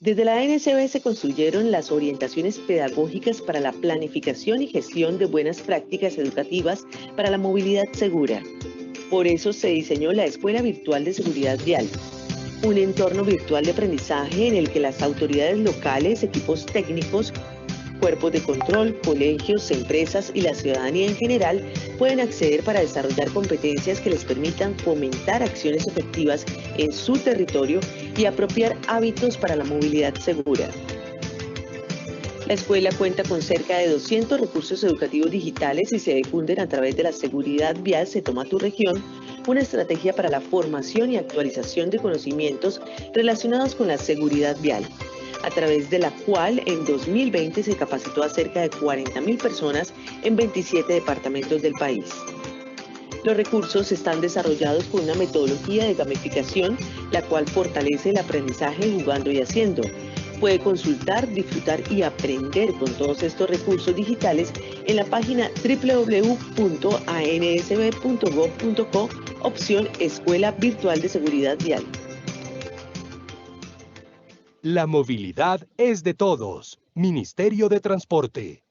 Desde la ANSB se construyeron las orientaciones pedagógicas para la planificación y gestión de buenas prácticas educativas para la movilidad segura. Por eso se diseñó la Escuela Virtual de Seguridad Vial, un entorno virtual de aprendizaje en el que las autoridades locales, equipos técnicos, cuerpos de control, colegios, empresas y la ciudadanía en general pueden acceder para desarrollar competencias que les permitan fomentar acciones efectivas en su territorio y apropiar hábitos para la movilidad segura. La escuela cuenta con cerca de 200 recursos educativos digitales y se difunden a través de la Seguridad Vial Se Toma Tu Región, una estrategia para la formación y actualización de conocimientos relacionados con la seguridad vial, a través de la cual en 2020 se capacitó a cerca de 40.000 personas en 27 departamentos del país. Los recursos están desarrollados con una metodología de gamificación, la cual fortalece el aprendizaje jugando y haciendo. Puede consultar, disfrutar y aprender con todos estos recursos digitales en la página www.ansb.gov.co, opción Escuela Virtual de Seguridad Vial. La movilidad es de todos. Ministerio de Transporte.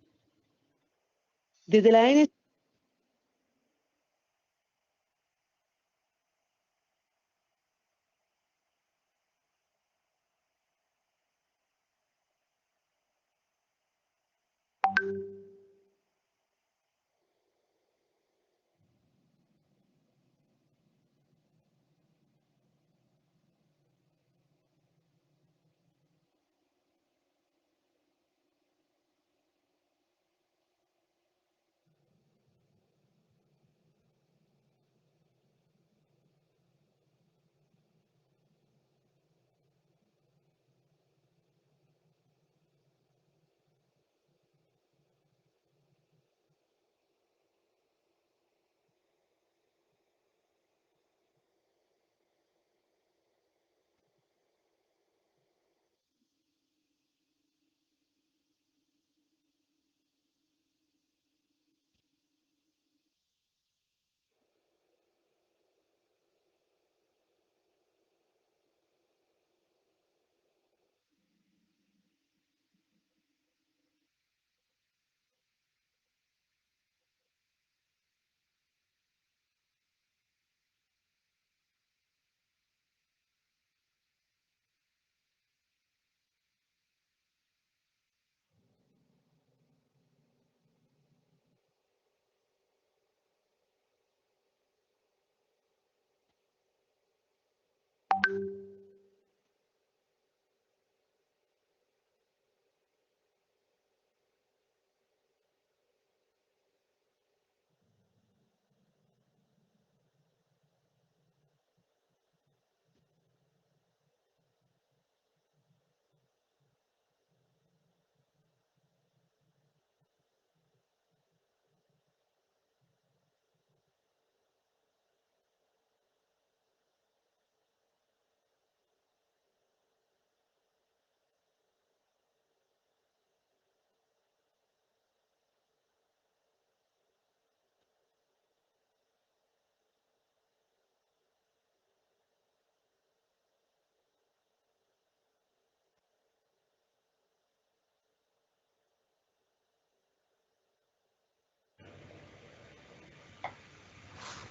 Desde la ANSB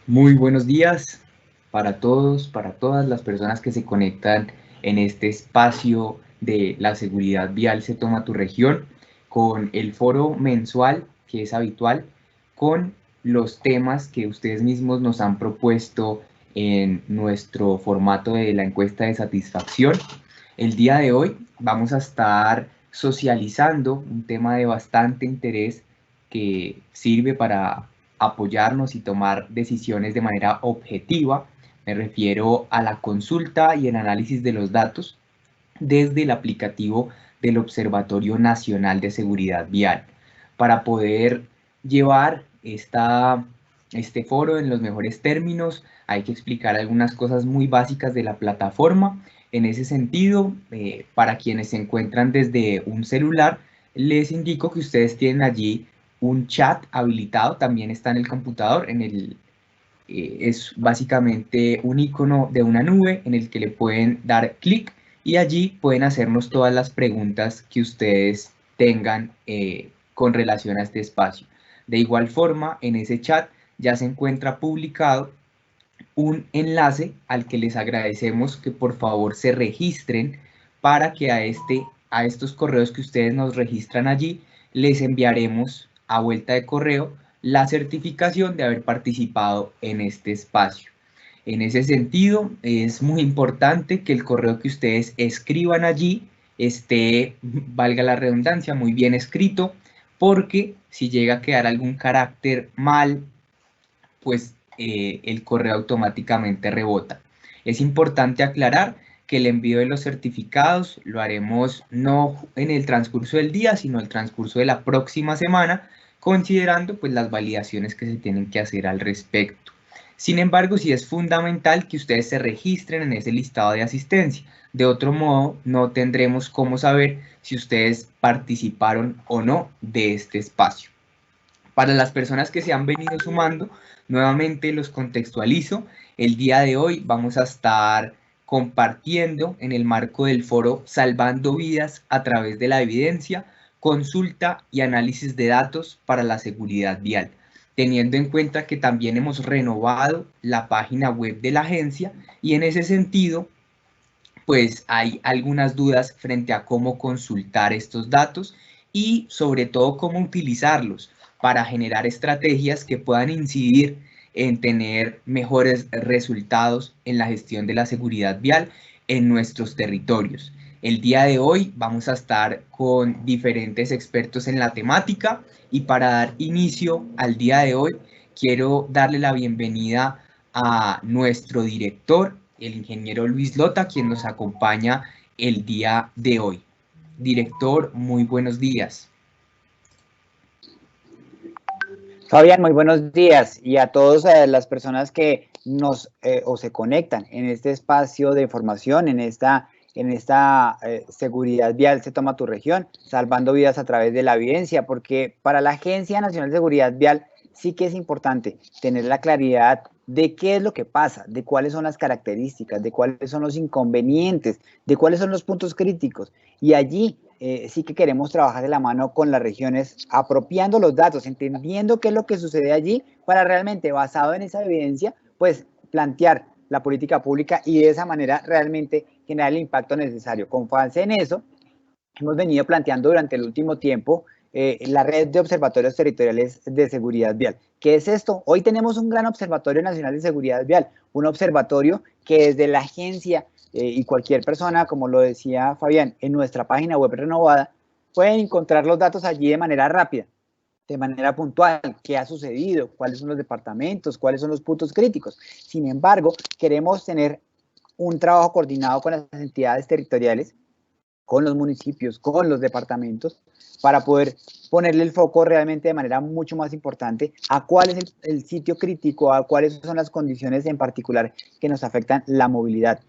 Muy buenos días para todos, para todas las personas que se conectan en este espacio de la seguridad vial Se Toma Tu Región, con el foro mensual que es habitual, con los temas que ustedes mismos nos han propuesto en nuestro formato de la encuesta de satisfacción. El día de hoy vamos a estar socializando un tema de bastante interés que sirve para apoyarnos y tomar decisiones de manera objetiva. Me refiero a la consulta y el análisis de los datos desde el aplicativo del Observatorio Nacional de Seguridad Vial. Para poder llevar este foro en los mejores términos, hay que explicar algunas cosas muy básicas de la plataforma. En ese sentido, para quienes se encuentran desde un celular, les indico que ustedes tienen allí un chat habilitado, también está en el computador, es básicamente un icono de una nube en el que le pueden dar clic y allí pueden hacernos todas las preguntas que ustedes tengan con relación a este espacio. De igual forma, en ese chat ya se encuentra publicado un enlace al que les agradecemos que por favor se registren para que a estos correos que ustedes nos registran allí les enviaremos a vuelta de correo la certificación de haber participado en este espacio. En ese sentido, es muy importante que el correo que ustedes escriban allí esté, valga la redundancia, muy bien escrito, porque si llega a quedar algún carácter mal, pues el correo automáticamente rebota. Es importante aclarar que el envío de los certificados lo haremos no en el transcurso del día, sino el transcurso de la próxima semana, considerando pues las validaciones que se tienen que hacer al respecto. Sin embargo, sí es fundamental que ustedes se registren en ese listado de asistencia. De otro modo, no tendremos cómo saber si ustedes participaron o no de este espacio. Para las personas que se han venido sumando, nuevamente los contextualizo. El día de hoy vamos a estar compartiendo en el marco del foro Salvando Vidas a través de la evidencia, consulta y análisis de datos para la seguridad vial, teniendo en cuenta que también hemos renovado la página web de la agencia y en ese sentido, pues hay algunas dudas frente a cómo consultar estos datos y sobre todo cómo utilizarlos para generar estrategias que puedan incidir en tener mejores resultados en la gestión de la seguridad vial en nuestros territorios. El día de hoy vamos a estar con diferentes expertos en la temática y para dar inicio al día de hoy quiero darle la bienvenida a nuestro director, el ingeniero Luis Lota, quien nos acompaña el día de hoy. Director, muy buenos días. Fabián, muy buenos días y a todas las personas que nos o se conectan en este espacio de formación, en esta seguridad vial se toma tu región, salvando vidas a través de la evidencia, porque para la Agencia Nacional de Seguridad Vial sí que es importante tener la claridad de qué es lo que pasa, de cuáles son las características, de cuáles son los inconvenientes, de cuáles son los puntos críticos. Y allí sí que queremos trabajar de la mano con las regiones, apropiando los datos, entendiendo qué es lo que sucede allí, para realmente, basado en esa evidencia, pues plantear la política pública y de esa manera realmente generar el impacto necesario. Con base en eso, hemos venido planteando durante el último tiempo la red de observatorios territoriales de seguridad vial. ¿Qué es esto? Hoy tenemos un gran observatorio nacional de seguridad vial, un observatorio que desde la agencia y cualquier persona, como lo decía Fabián, en nuestra página web renovada, pueden encontrar los datos allí de manera rápida, de manera puntual, qué ha sucedido, cuáles son los departamentos, cuáles son los puntos críticos. Sin embargo, queremos tener un trabajo coordinado con las entidades territoriales, con los municipios, con los departamentos, para poder ponerle el foco realmente de manera mucho más importante a cuál es el sitio crítico, a cuáles son las condiciones en particular que nos afectan la movilidad.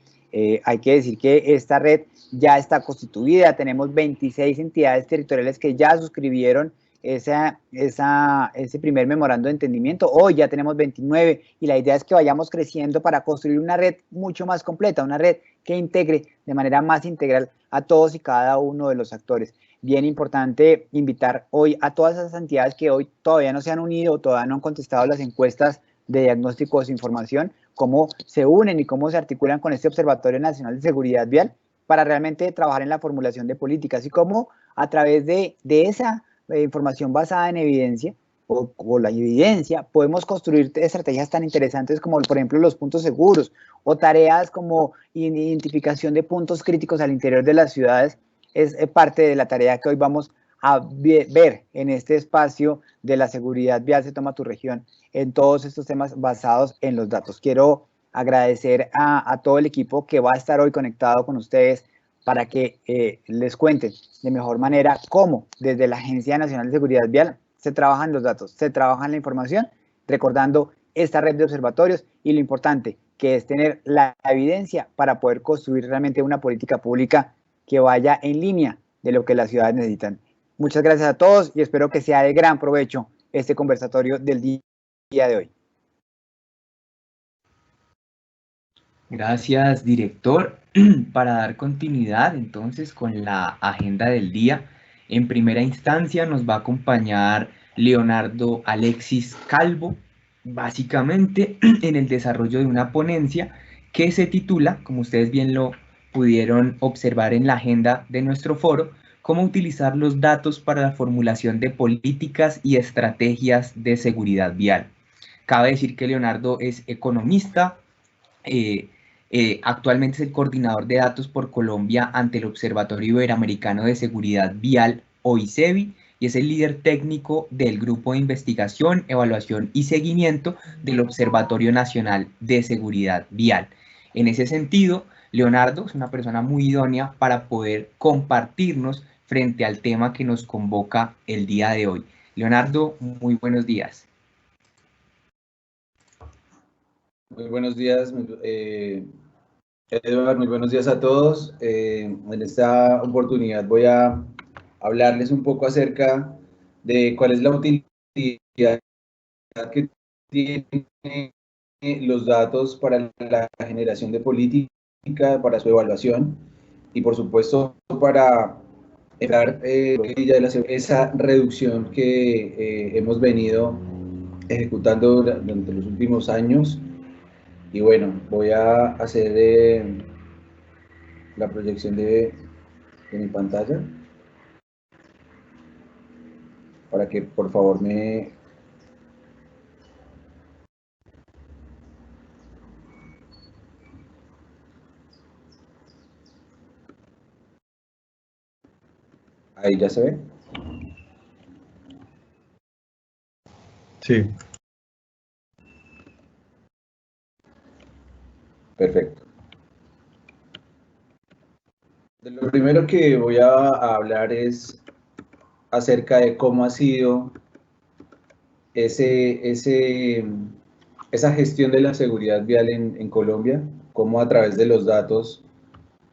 Hay que decir que esta red ya está constituida, tenemos 26 entidades territoriales que ya suscribieron ese primer memorando de entendimiento. Hoy ya tenemos 29 y la idea es que vayamos creciendo para construir una red mucho más completa, una red que integre de manera más integral a todos y cada uno de los actores. Bien importante invitar hoy a todas esas entidades que hoy todavía no se han unido, todavía no han contestado las encuestas de diagnóstico de información, cómo se unen y cómo se articulan con este Observatorio Nacional de Seguridad Vial para realmente trabajar en la formulación de políticas y cómo a través de esa información basada en evidencia o la evidencia, podemos construir estrategias tan interesantes como, por ejemplo, los puntos seguros o tareas como identificación de puntos críticos al interior de las ciudades. Es parte de la tarea que hoy vamos a ver en este espacio de la seguridad vial se toma tu región, en todos estos temas basados en los datos. Quiero agradecer a todo el equipo que va a estar hoy conectado con ustedes para que les cuenten de mejor manera cómo desde la Agencia Nacional de Seguridad Vial se trabajan los datos, se trabaja la información, recordando esta red de observatorios y lo importante que es tener la evidencia para poder construir realmente una política pública que vaya en línea de lo que las ciudades necesitan. Muchas gracias a todos y espero que sea de gran provecho este conversatorio del día de hoy. Gracias, director. Para dar continuidad entonces con la agenda del día, en primera instancia nos va a acompañar Leonardo Alexis Calvo, básicamente en el desarrollo de una ponencia que se titula, como ustedes bien lo pudieron observar en la agenda de nuestro foro, cómo utilizar los datos para la formulación de políticas y estrategias de seguridad vial. Cabe decir que Leonardo es economista, eh, actualmente es el coordinador de datos por Colombia ante el Observatorio Iberoamericano de Seguridad Vial, OICEVI, y es el líder técnico del Grupo de Investigación, Evaluación y Seguimiento del Observatorio Nacional de Seguridad Vial. En ese sentido, Leonardo es una persona muy idónea para poder compartirnos frente al tema que nos convoca el día de hoy. Leonardo, muy buenos días. Muy buenos días, Eduardo, muy buenos días a todos. En esta oportunidad voy a hablarles un poco acerca de cuál es la utilidad que tienen los datos para la generación de política, para su evaluación y por supuesto para dar esa reducción que hemos venido ejecutando durante los últimos años. Y bueno, voy a hacer la proyección de mi pantalla para que por favor me... Ahí ya se ve. Sí. Perfecto. Lo primero que voy a hablar es acerca de cómo ha sido esa gestión de la seguridad vial en Colombia, cómo a través de los datos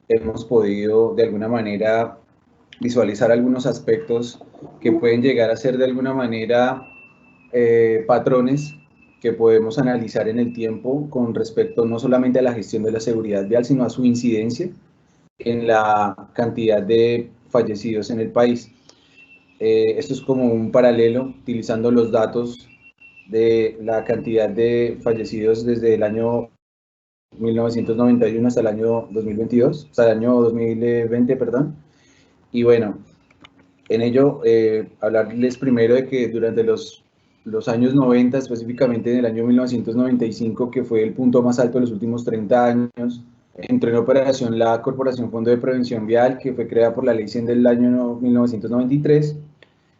hemos podido de alguna manera visualizar algunos aspectos que pueden llegar a ser de alguna manera patrones que podemos analizar en el tiempo con respecto no solamente a la gestión de la seguridad vial, sino a su incidencia en la cantidad de fallecidos en el país. Esto es como un paralelo utilizando los datos de la cantidad de fallecidos desde el año 1991 hasta el año 2022, hasta el año 2020, perdón. Y bueno, en ello hablarles primero de que durante los años 90, específicamente en el año 1995, que fue el punto más alto de los últimos 30 años, entró en operación la Corporación Fondo de Prevención Vial, que fue creada por la Ley 100 del año 1993,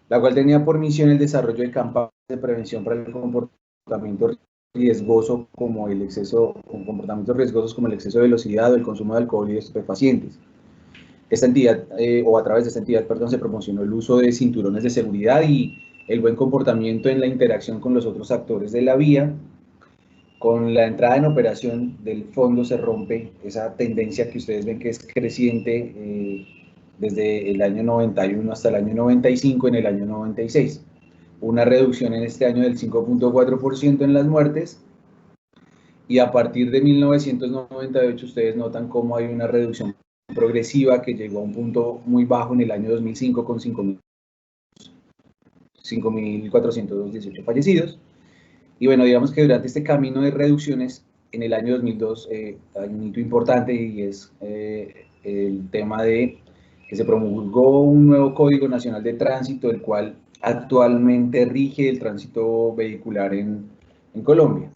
la cual tenía por misión el desarrollo de campañas de prevención para el comportamiento riesgoso como el exceso, con comportamientos riesgosos como el exceso de velocidad o el consumo de alcohol y de estupefacientes. Esta entidad, o a través de esta entidad, perdón, se promocionó el uso de cinturones de seguridad y el buen comportamiento en la interacción con los otros actores de la vía. Con la entrada en operación del fondo se rompe esa tendencia que ustedes ven que es creciente desde el año 91 hasta el año 95, en el año 96. Una reducción en este año del 5.4% en las muertes, y a partir de 1998 ustedes notan cómo hay una reducción progresiva que llegó a un punto muy bajo en el año 2005 con 5.418 fallecidos. Y bueno, digamos que durante este camino de reducciones, en el año 2002 hay un hito importante, y es el tema de que se promulgó un nuevo Código Nacional de Tránsito, el cual actualmente rige el tránsito vehicular en Colombia.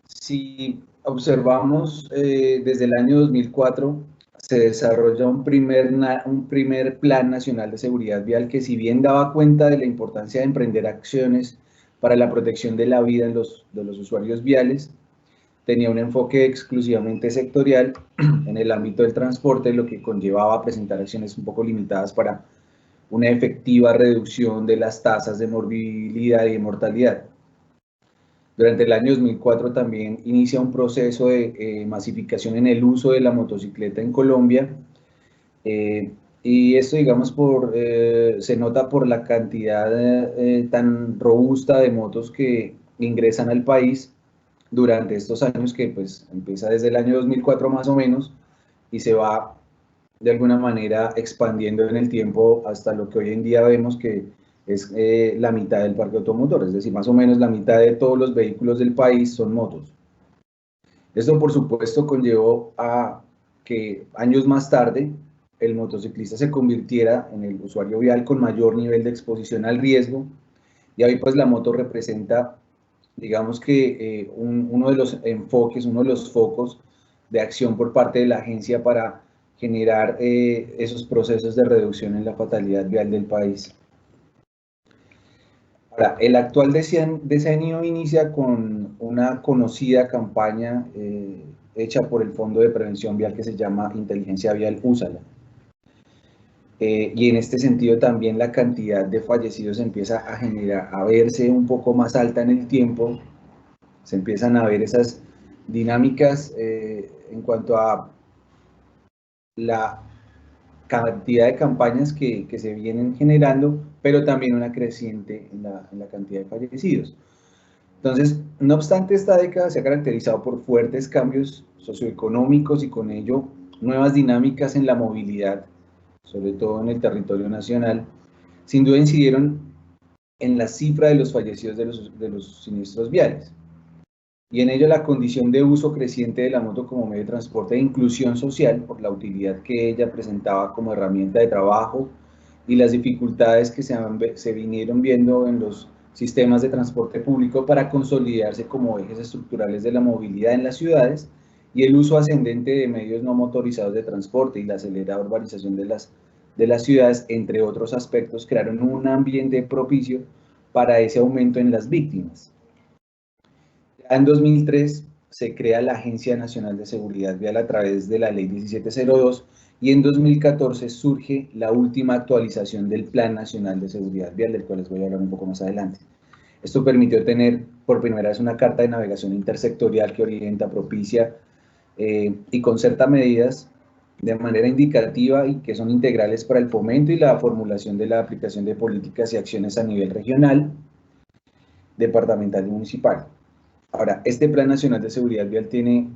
Si observamos desde el año 2004, se desarrolla un primer Plan Nacional de Seguridad Vial que, si bien daba cuenta de la importancia de emprender acciones para la protección de la vida de los usuarios viales, tenía un enfoque exclusivamente sectorial en el ámbito del transporte, lo que conllevaba presentar acciones un poco limitadas para una efectiva reducción de las tasas de morbilidad y de mortalidad. Durante el año 2004 también inicia un proceso de masificación en el uso de la motocicleta en Colombia, y esto, digamos, se nota por la cantidad tan robusta de motos que ingresan al país, durante estos años que pues empieza desde el año 2004 más o menos y se va de alguna manera expandiendo en el tiempo hasta lo que hoy en día vemos que es la mitad del parque automotor, es decir, más o menos la mitad de todos los vehículos del país son motos. Esto, por supuesto, conllevó a que años más tarde el motociclista se convirtiera en el usuario vial con mayor nivel de exposición al riesgo, y hoy pues la moto representa, digamos que uno de los enfoques, uno de los focos de acción por parte de la agencia para generar esos procesos de reducción en la fatalidad vial del país. Ahora, el actual decenio inicia con una conocida campaña hecha por el Fondo de Prevención Vial que se llama Inteligencia Vial Úsala. Y en este sentido también la cantidad de fallecidos empieza a verse un poco más alta en el tiempo, se empiezan a ver esas dinámicas en cuanto a la cantidad de campañas que se vienen generando, pero también una creciente en la cantidad de fallecidos. Entonces, no obstante, esta década se ha caracterizado por fuertes cambios socioeconómicos y con ello nuevas dinámicas en la movilidad, sobre todo en el territorio nacional. Sin duda incidieron en la cifra de los fallecidos de los siniestros viales. Y en ello la condición de uso creciente de la moto como medio de transporte e inclusión social por la utilidad que ella presentaba como herramienta de trabajo y las dificultades que se vinieron viendo en los sistemas de transporte público para consolidarse como ejes estructurales de la movilidad en las ciudades y el uso ascendente de medios no motorizados de transporte y la acelerada urbanización de las ciudades, entre otros aspectos, crearon un ambiente propicio para ese aumento en las víctimas. En 2003 se crea la Agencia Nacional de Seguridad Vial a través de la Ley 1702 y en 2014 surge la última actualización del Plan Nacional de Seguridad Vial, del cual les voy a hablar un poco más adelante. Esto permitió tener por primera vez una carta de navegación intersectorial que orienta, propicia y concerta medidas de manera indicativa y que son integrales para el fomento y la formulación de la aplicación de políticas y acciones a nivel regional, departamental y municipal. Ahora, este Plan Nacional de Seguridad Vial tiene,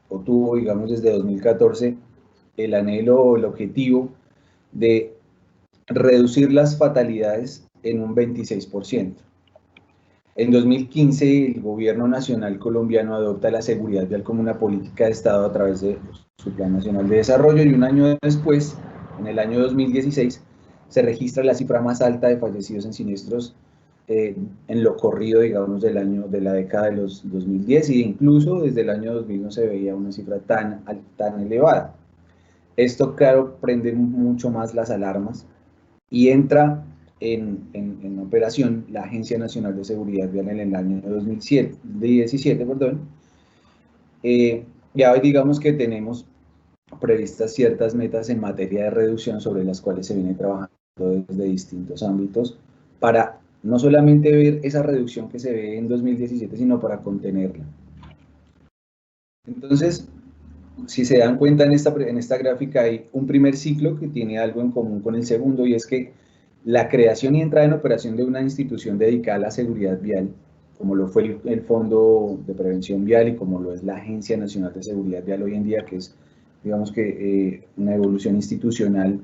o tuvo, digamos, desde 2014, el anhelo o el objetivo de reducir las fatalidades en un 26%. En 2015, el gobierno nacional colombiano adopta la seguridad vial como una política de Estado a través de su Plan Nacional de Desarrollo y un año después, en el año 2016, se registra la cifra más alta de fallecidos en siniestros en lo corrido, digamos, de la década de los 2010 e incluso desde el año 2000 no se veía una cifra tan elevada. Esto, claro, prende mucho más las alarmas y entra en operación la Agencia Nacional de Seguridad Vial en el año 2017, ya hoy digamos que tenemos previstas ciertas metas en materia de reducción sobre las cuales se viene trabajando desde distintos ámbitos para no solamente ver esa reducción que se ve en 2017, sino para contenerla. Entonces, si se dan cuenta en esta gráfica hay un primer ciclo que tiene algo en común con el segundo, y es que la creación y entrada en operación de una institución dedicada a la seguridad vial, como lo fue el Fondo de Prevención Vial y como lo es la Agencia Nacional de Seguridad Vial hoy en día, que es, digamos que, una evolución institucional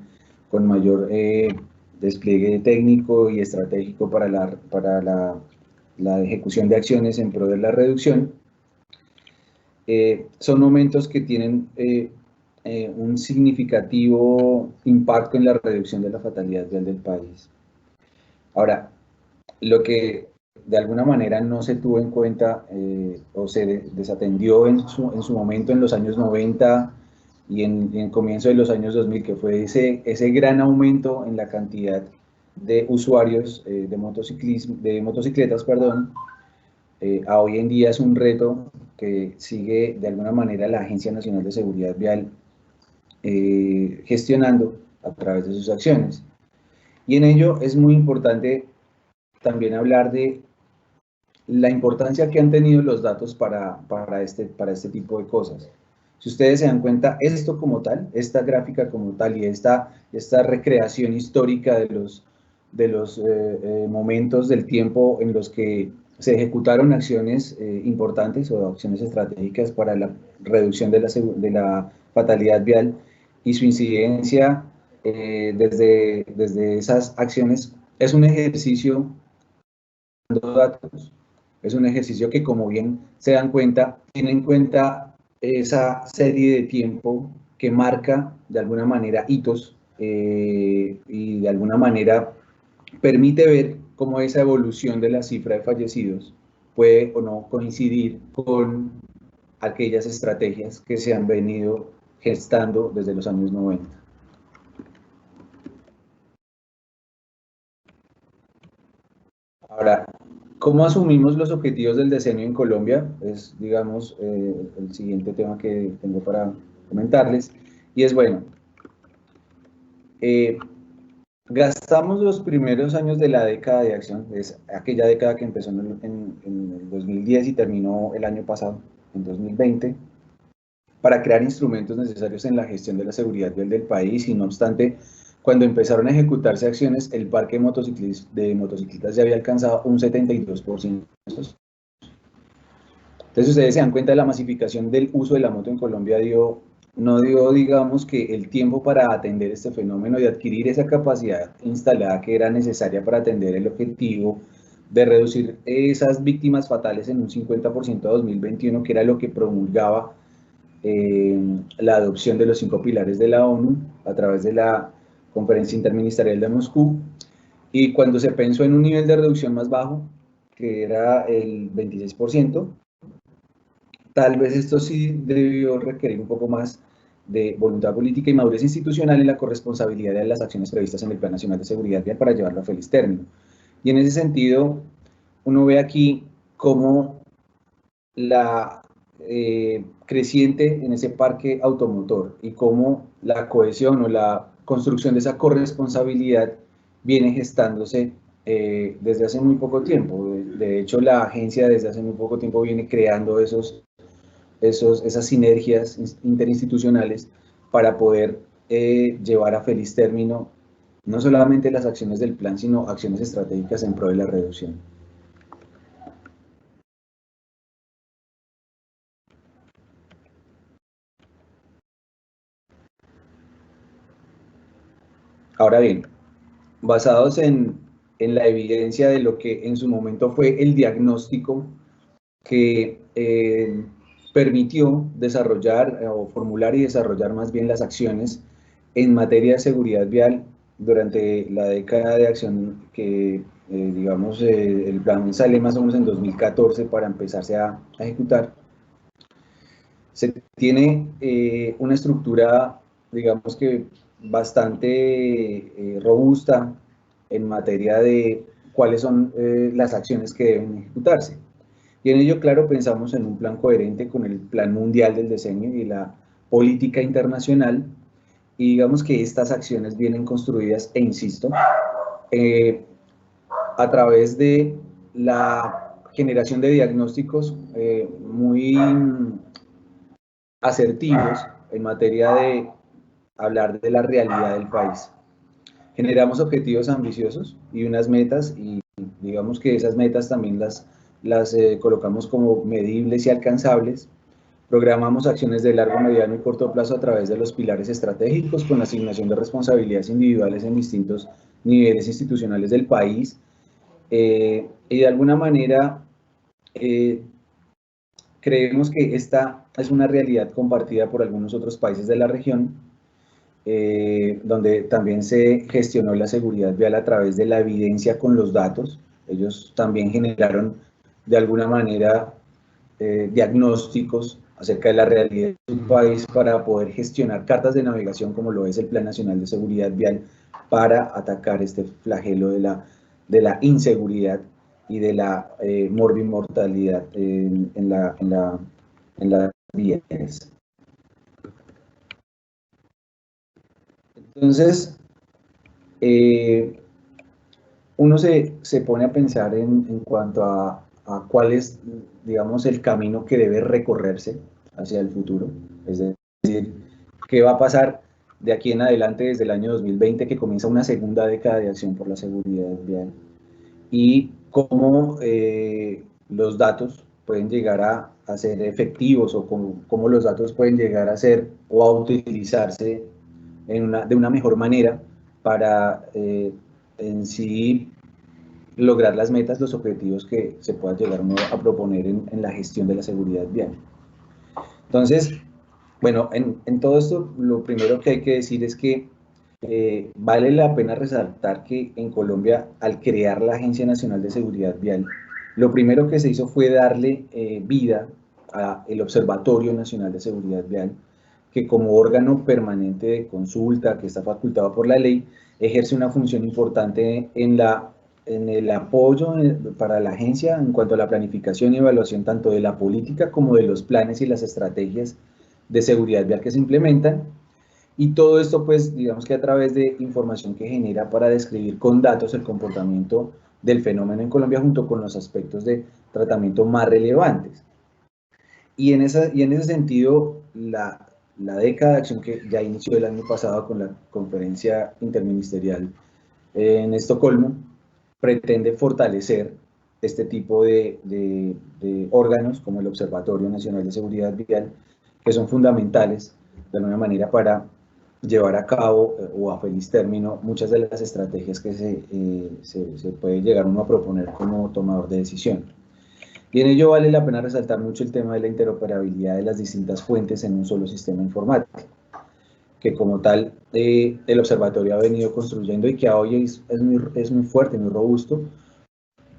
con mayor despliegue técnico y estratégico para la ejecución de acciones en pro de la reducción, son momentos que tienen un significativo impacto en la reducción de la fatalidad vial del país. Ahora, lo que de alguna manera no se tuvo en cuenta o se desatendió en su momento en los años 90 y en el comienzo de los años 2000, que fue ese gran aumento en la cantidad de usuarios de motocicletas, a hoy en día es un reto que sigue de alguna manera la Agencia Nacional de Seguridad Vial gestionando a través de sus acciones. Y en ello es muy importante también hablar de la importancia que han tenido los datos para este tipo de cosas. Si ustedes se dan cuenta, esto como tal, esta gráfica como tal y esta recreación histórica de los momentos del tiempo en los que se ejecutaron acciones importantes o acciones estratégicas para la reducción de la fatalidad vial y su incidencia desde esas acciones. Es un ejercicio de datos, es un ejercicio que, como bien se dan cuenta, tiene en cuenta esa serie de tiempo que marca de alguna manera hitos y de alguna manera permite ver cómo esa evolución de la cifra de fallecidos puede o no coincidir con aquellas estrategias que se han venido gestando desde los años 90. Ahora, ¿cómo asumimos los objetivos del decenio en Colombia? Es, digamos, el siguiente tema que tengo para comentarles. Y es, bueno, gastamos los primeros años de la década de acción, es aquella década que empezó en el 2010 y terminó el año pasado, en 2020, para crear instrumentos necesarios en la gestión de la seguridad vial del país, y no obstante, cuando empezaron a ejecutarse acciones, el parque de motociclistas ya había alcanzado un 72%. Entonces ustedes se dan cuenta de la masificación del uso de la moto en Colombia no dio, digamos, que el tiempo para atender este fenómeno y adquirir esa capacidad instalada que era necesaria para atender el objetivo de reducir esas víctimas fatales en un 50% a 2021, que era lo que promulgaba la adopción de los 5 pilares de la ONU a través de la Conferencia Interministerial de Moscú. Y cuando se pensó en un nivel de reducción más bajo, que era el 26%, tal vez esto sí debió requerir un poco más de voluntad política y madurez institucional en la corresponsabilidad de las acciones previstas en el Plan Nacional de Seguridad Vial para llevarlo a feliz término. Y en ese sentido, uno ve aquí cómo la creciente en ese parque automotor y cómo la cohesión o la construcción de esa corresponsabilidad viene gestándose desde hace muy poco tiempo. De hecho, la agencia desde hace muy poco tiempo viene creando esas sinergias interinstitucionales para poder llevar a feliz término no solamente las acciones del plan, sino acciones estratégicas en pro de la reducción. Ahora bien, basados en la evidencia de lo que en su momento fue el diagnóstico que permitió desarrollar o formular y desarrollar más bien las acciones en materia de seguridad vial durante la década de acción que, digamos, el plan sale más o menos en 2014 para empezarse a ejecutar. Se tiene una estructura, digamos que bastante robusta en materia de cuáles son las acciones que deben ejecutarse. Y en ello, claro, pensamos en un plan coherente con el Plan Mundial del Decenio y la política internacional, y digamos que estas acciones vienen construidas, e insisto, a través de la generación de diagnósticos muy asertivos en materia de hablar de la realidad del país. Generamos objetivos ambiciosos y unas metas, y digamos que esas metas también las colocamos como medibles y alcanzables. Programamos acciones de largo, mediano y corto plazo a través de los pilares estratégicos, con la asignación de responsabilidades individuales en distintos niveles institucionales del país. Y de alguna manera creemos que esta es una realidad compartida por algunos otros países de la región, donde también se gestionó la seguridad vial a través de la evidencia con los datos. Ellos también generaron de alguna manera diagnósticos acerca de la realidad de su país para poder gestionar cartas de navegación, como lo es el Plan Nacional de Seguridad Vial, para atacar este flagelo de la inseguridad y de la morbimortalidad en las vías. Entonces, uno se pone a pensar en cuanto a cuál es, digamos, el camino que debe recorrerse hacia el futuro. Es decir, qué va a pasar de aquí en adelante desde el año 2020, que comienza una segunda década de acción por la seguridad vial, y cómo los datos pueden llegar a ser efectivos o cómo los datos pueden llegar a ser o a utilizarse de una mejor manera para en sí lograr las metas, los objetivos que se pueda llegar a proponer en la gestión de la seguridad vial. Entonces, bueno, en todo esto lo primero que hay que decir es que vale la pena resaltar que en Colombia, al crear la Agencia Nacional de Seguridad Vial, lo primero que se hizo fue darle vida al Observatorio Nacional de Seguridad Vial, que como órgano permanente de consulta, que está facultado por la ley, ejerce una función importante en el apoyo para la agencia en cuanto a la planificación y evaluación tanto de la política como de los planes y las estrategias de seguridad vial que se implementan. Y todo esto, pues, digamos que a través de información que genera para describir con datos el comportamiento del fenómeno en Colombia junto con los aspectos de tratamiento más relevantes. Y en ese sentido, la década de acción que ya inició el año pasado con la conferencia interministerial en Estocolmo, pretende fortalecer este tipo de órganos como el Observatorio Nacional de Seguridad Vial, que son fundamentales de alguna manera para llevar a cabo o a feliz término muchas de las estrategias que se puede llegar uno a proponer como tomador de decisión. Y en ello vale la pena resaltar mucho el tema de la interoperabilidad de las distintas fuentes en un solo sistema informático, que como tal el observatorio ha venido construyendo y que hoy es muy fuerte, muy robusto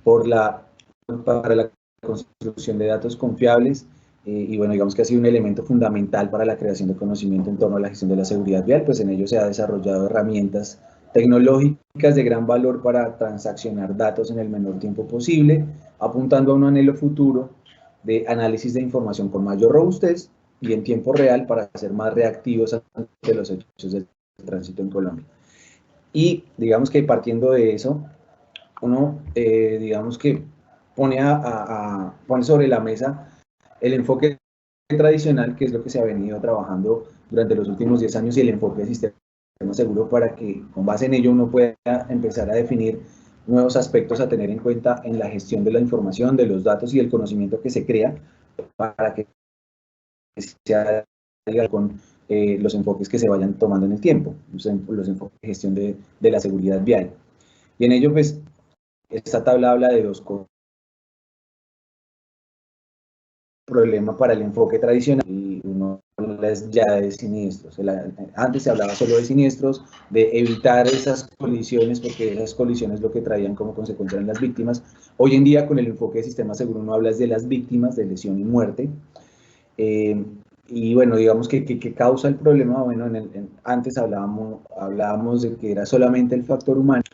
para la construcción de datos confiables y bueno, digamos que ha sido un elemento fundamental para la creación de conocimiento en torno a la gestión de la seguridad vial, pues en ello se ha desarrollado herramientas tecnológicas de gran valor para transaccionar datos en el menor tiempo posible, apuntando a un anhelo futuro de análisis de información con mayor robustez y en tiempo real para ser más reactivos ante los hechos del tránsito en Colombia. Y digamos que partiendo de eso, uno digamos que pone sobre la mesa el enfoque tradicional, que es lo que se ha venido trabajando durante los últimos 10 años, y el enfoque de sistema seguro para que con base en ello uno pueda empezar a definir nuevos aspectos a tener en cuenta en la gestión de la información, de los datos y el conocimiento que se crea para que sea con los enfoques que se vayan tomando en el tiempo, los enfoques de gestión de la seguridad vial. Y en ello, pues, esta tabla habla de dos cosas. Problema para el enfoque tradicional y uno es ya de siniestros. Antes se hablaba solo de siniestros, de evitar esas colisiones, porque esas colisiones lo que traían como consecuencia eran las víctimas. Hoy en día, con el enfoque de sistema seguro, uno habla de las víctimas de lesión y muerte. Y bueno, digamos que causa el problema. Bueno, antes hablábamos de que era solamente el factor humano.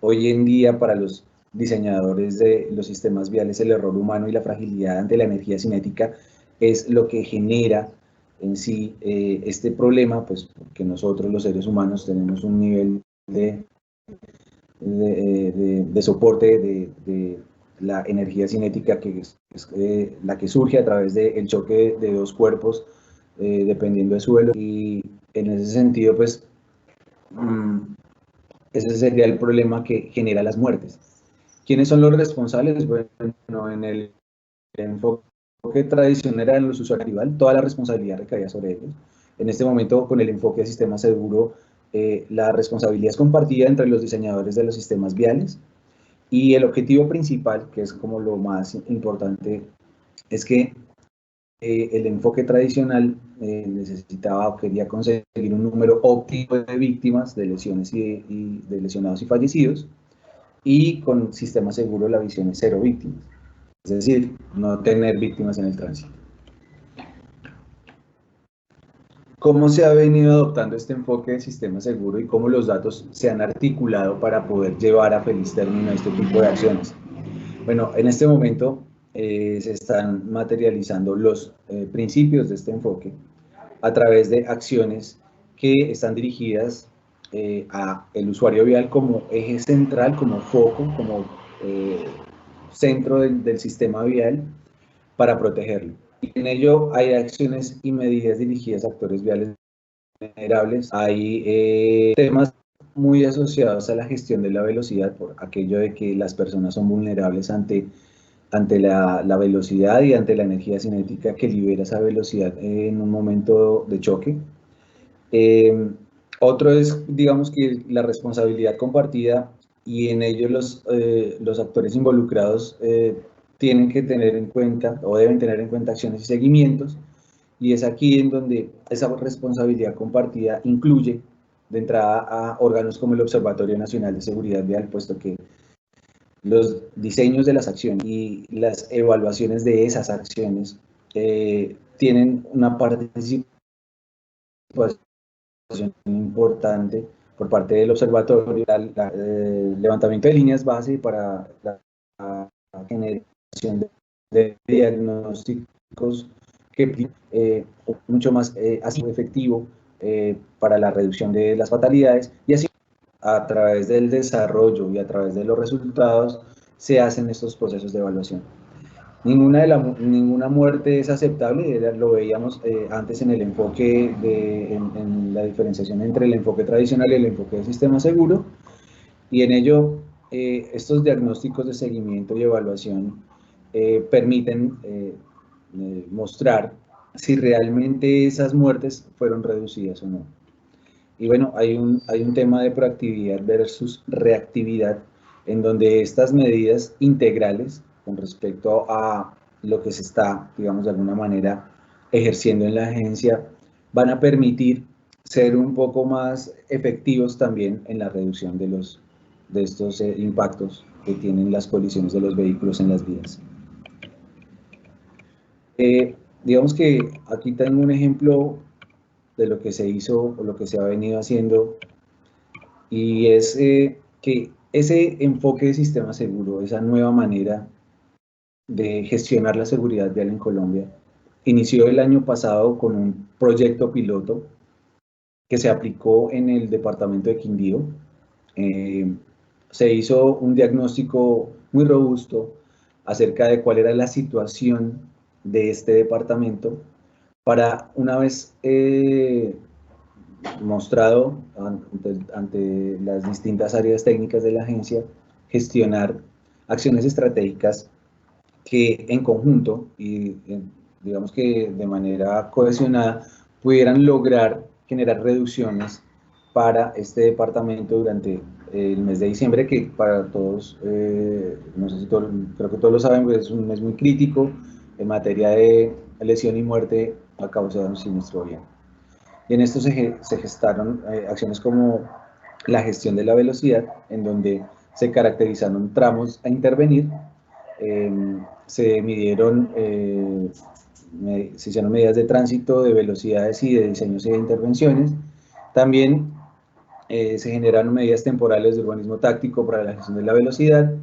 Hoy en día, para los diseñadores de los sistemas viales, el error humano y la fragilidad ante la energía cinética es lo que genera en sí este problema, pues porque nosotros los seres humanos tenemos un nivel de soporte de la energía cinética que es la que surge a través del choque de dos cuerpos dependiendo del suelo, y en ese sentido pues ese sería el problema que genera las muertes. ¿Quiénes son los responsables? Bueno, en el enfoque tradicional eran los usuarios individuales, toda la responsabilidad recaía sobre ellos. En este momento, con el enfoque de sistema seguro, la responsabilidad es compartida entre los diseñadores de los sistemas viales, y el objetivo principal, que es como lo más importante, es que el enfoque tradicional necesitaba o quería conseguir un número óptimo de víctimas, de lesiones y de lesionados y fallecidos, y con sistema seguro la visión es 0 víctimas, es decir, no tener víctimas en el tránsito. ¿Cómo se ha venido adoptando este enfoque de sistema seguro y cómo los datos se han articulado para poder llevar a feliz término este tipo de acciones? Bueno, en este momento se están materializando los principios de este enfoque a través de acciones que están dirigidas a el usuario vial como eje central, como foco, como centro del sistema vial para protegerlo. Y en ello hay acciones y medidas dirigidas a actores viales vulnerables. Hay temas muy asociados a la gestión de la velocidad, por aquello de que las personas son vulnerables ante ante la velocidad y ante la energía cinética que libera esa velocidad en un momento de choque. Otro es, digamos, que la responsabilidad compartida, y en ello los actores involucrados tienen que tener en cuenta o deben tener en cuenta acciones y seguimientos, y es aquí en donde esa responsabilidad compartida incluye de entrada a órganos como el Observatorio Nacional de Seguridad Vial, puesto que los diseños de las acciones y las evaluaciones de esas acciones tienen una participación importante por parte del observatorio, el levantamiento de líneas base para la generación de diagnósticos que mucho más así efectivo para la reducción de las fatalidades, y así a través del desarrollo y a través de los resultados se hacen estos procesos de evaluación. Ninguna muerte es aceptable, lo veíamos antes en el enfoque, en la diferenciación entre el enfoque tradicional y el enfoque del sistema seguro, y en ello estos diagnósticos de seguimiento y evaluación permiten mostrar si realmente esas muertes fueron reducidas o no. Y bueno, hay un tema de proactividad versus reactividad, en donde estas medidas integrales con respecto a lo que se está, digamos, de alguna manera ejerciendo en la agencia, van a permitir ser un poco más efectivos también en la reducción de estos impactos que tienen las colisiones de los vehículos en las vías. Digamos que aquí tengo un ejemplo de lo que se hizo o lo que se ha venido haciendo, y es que ese enfoque de sistema seguro, esa nueva manera de gestionar la seguridad vial en Colombia, inició el año pasado con un proyecto piloto que se aplicó en el departamento de Quindío. Se hizo un diagnóstico muy robusto acerca de cuál era la situación de este departamento, para una vez mostrado ante las distintas áreas técnicas de la agencia, gestionar acciones estratégicas que en conjunto y digamos que de manera cohesionada pudieran lograr generar reducciones para este departamento durante el mes de diciembre, que para todos, no sé si creo que todos lo saben, pues es un mes muy crítico en materia de lesión y muerte a causa de un siniestro vial. Y en esto se gestaron acciones como la gestión de la velocidad, en donde se caracterizaron tramos a intervenir, se midieron, se hicieron medidas de tránsito, de velocidades y de diseños y de intervenciones. También se generaron medidas temporales de urbanismo táctico para la gestión de la velocidad.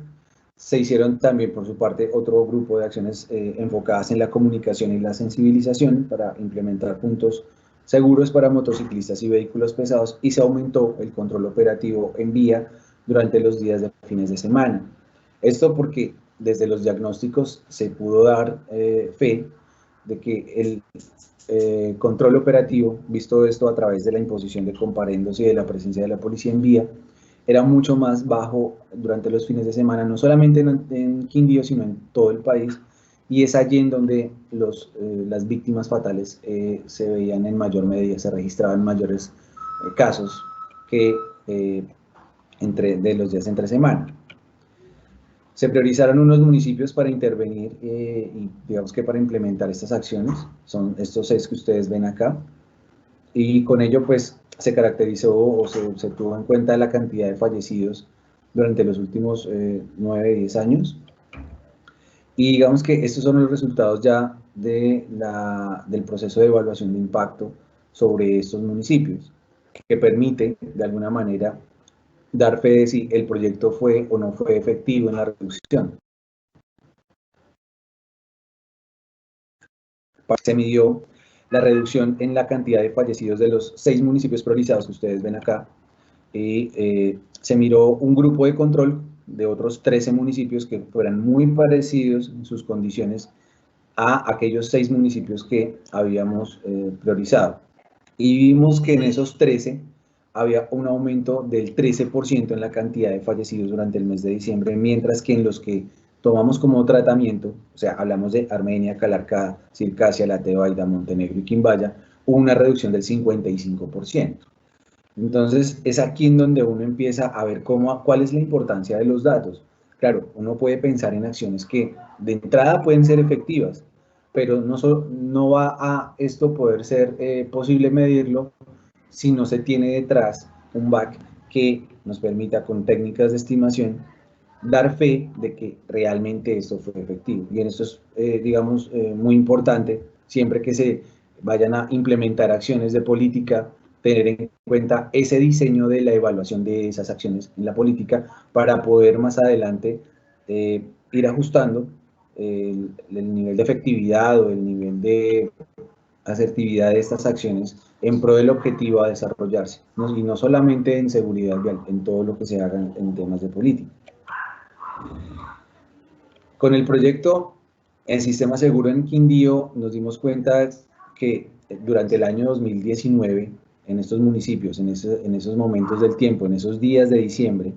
Se hicieron también, por su parte, otro grupo de acciones enfocadas en la comunicación y la sensibilización para implementar puntos seguros para motociclistas y vehículos pesados, y se aumentó el control operativo en vía durante los días de fines de semana. Esto porque desde los diagnósticos se pudo dar fe de que el control operativo, visto esto a través de la imposición de comparendos y de la presencia de la policía en vía, era mucho más bajo durante los fines de semana, no solamente en Quindío, sino en todo el país, y es allí en donde las víctimas fatales se veían en mayor medida, se registraban mayores casos que de los días entre semana. Se priorizaron unos municipios para intervenir y digamos que para implementar estas acciones, son estos 6 que ustedes ven acá, y con ello pues se caracterizó o se tuvo en cuenta la cantidad de fallecidos durante los últimos 9, 10 años. Y digamos que estos son los resultados ya del proceso de evaluación de impacto sobre estos municipios, que permite de alguna manera dar fe de si el proyecto fue o no fue efectivo en la reducción. Se midió la reducción en la cantidad de fallecidos de los 6 municipios priorizados que ustedes ven acá, y se miró un grupo de control de otros 13 municipios que fueran muy parecidos en sus condiciones a aquellos 6 municipios que habíamos priorizado. Y vimos que en esos 13 había un aumento del 13% en la cantidad de fallecidos durante el mes de diciembre, mientras que en los que tomamos como tratamiento, o sea, hablamos de Armenia, Calarcá, Circasia, La Tebaida, Montenegro y Quimbaya, hubo una reducción del 55%. Entonces, es aquí en donde uno empieza a ver cuál es la importancia de los datos. Claro, uno puede pensar en acciones que de entrada pueden ser efectivas, pero no va a esto poder ser posible medirlo si no se tiene detrás un back que nos permita con técnicas de estimación dar fe de que realmente esto fue efectivo. Y en esto es, digamos, muy importante siempre que se vayan a implementar acciones de política, tener en cuenta ese diseño de la evaluación de esas acciones en la política para poder más adelante ir ajustando el nivel de efectividad o el nivel de asertividad de estas acciones en pro del objetivo a desarrollarse, ¿no? Y no solamente en seguridad vial, en todo lo que se haga en temas de política. Con el proyecto El Sistema Seguro en Quindío nos dimos cuenta que durante el año 2019, en estos municipios, en esos momentos del tiempo, en esos días de diciembre,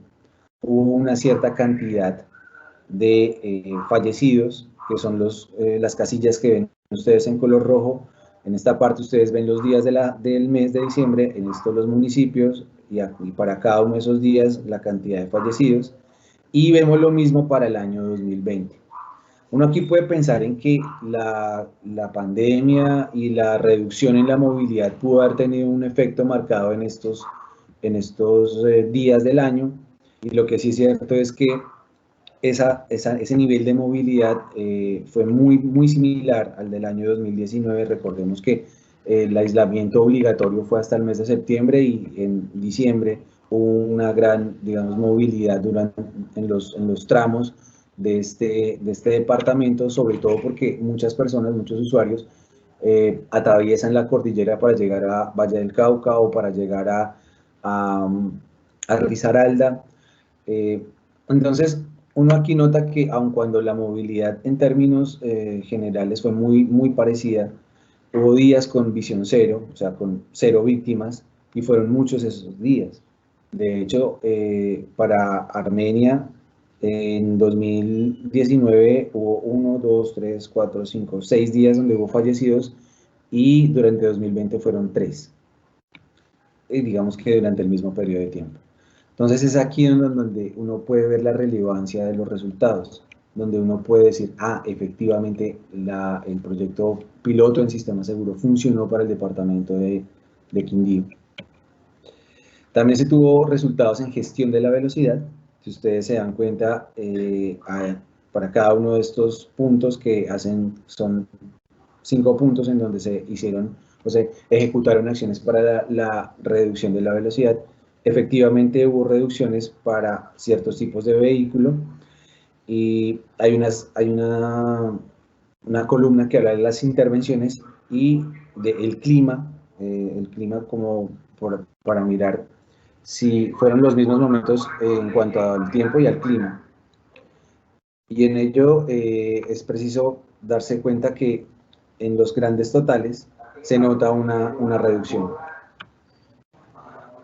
hubo una cierta cantidad de fallecidos, que son las casillas que ven ustedes en color rojo. En esta parte ustedes ven los días del mes de diciembre, en estos los municipios, y para cada uno de esos días la cantidad de fallecidos. Y vemos lo mismo para el año 2020. Uno aquí puede pensar en que la pandemia y la reducción en la movilidad pudo haber tenido un efecto marcado en estos días del año, y lo que sí es cierto es que ese nivel de movilidad fue muy similar al del año 2019. Recordemos que el aislamiento obligatorio fue hasta el mes de septiembre y en diciembre hubo una gran, digamos, movilidad en los tramos de este departamento, sobre todo porque muchas personas, muchos usuarios atraviesan la cordillera para llegar a Valle del Cauca o para llegar a Risaralda. Entonces, uno aquí nota que aun cuando la movilidad en términos generales fue muy parecida, hubo días con visión cero, o sea, con 0 víctimas, y fueron muchos esos días. De hecho, para Armenia, en 2019 hubo 1, 2, 3, 4, 5, 6 días donde hubo fallecidos, y durante 2020 fueron 3, digamos que durante el mismo periodo de tiempo. Entonces es aquí donde uno puede ver la relevancia de los resultados, donde uno puede decir, efectivamente el proyecto piloto en Sistema Seguro funcionó para el departamento de Quindío. También se tuvo resultados en gestión de la velocidad. Si ustedes se dan cuenta, para cada uno de estos puntos que son 5 puntos en donde se hicieron, o sea, ejecutaron acciones para la reducción de la velocidad. Efectivamente hubo reducciones para ciertos tipos de vehículo, y hay una columna que habla de las intervenciones y del clima, el clima como para mirar si fueron los mismos momentos en cuanto al tiempo y al clima. Y en ello es preciso darse cuenta que en los grandes totales se nota una reducción.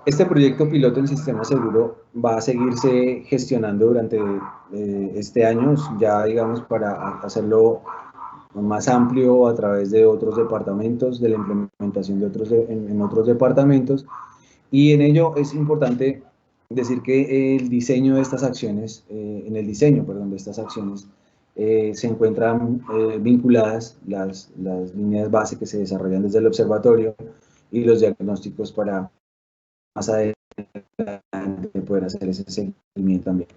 Este proyecto piloto en Sistema Seguro va a seguirse gestionando durante este año, ya digamos para hacerlo más amplio a través de otros departamentos, de la implementación en otros departamentos, y en ello es importante decir que el diseño de estas acciones, de estas acciones, se encuentran vinculadas las líneas base que se desarrollan desde el observatorio y los diagnósticos para más adelante poder hacer ese seguimiento también.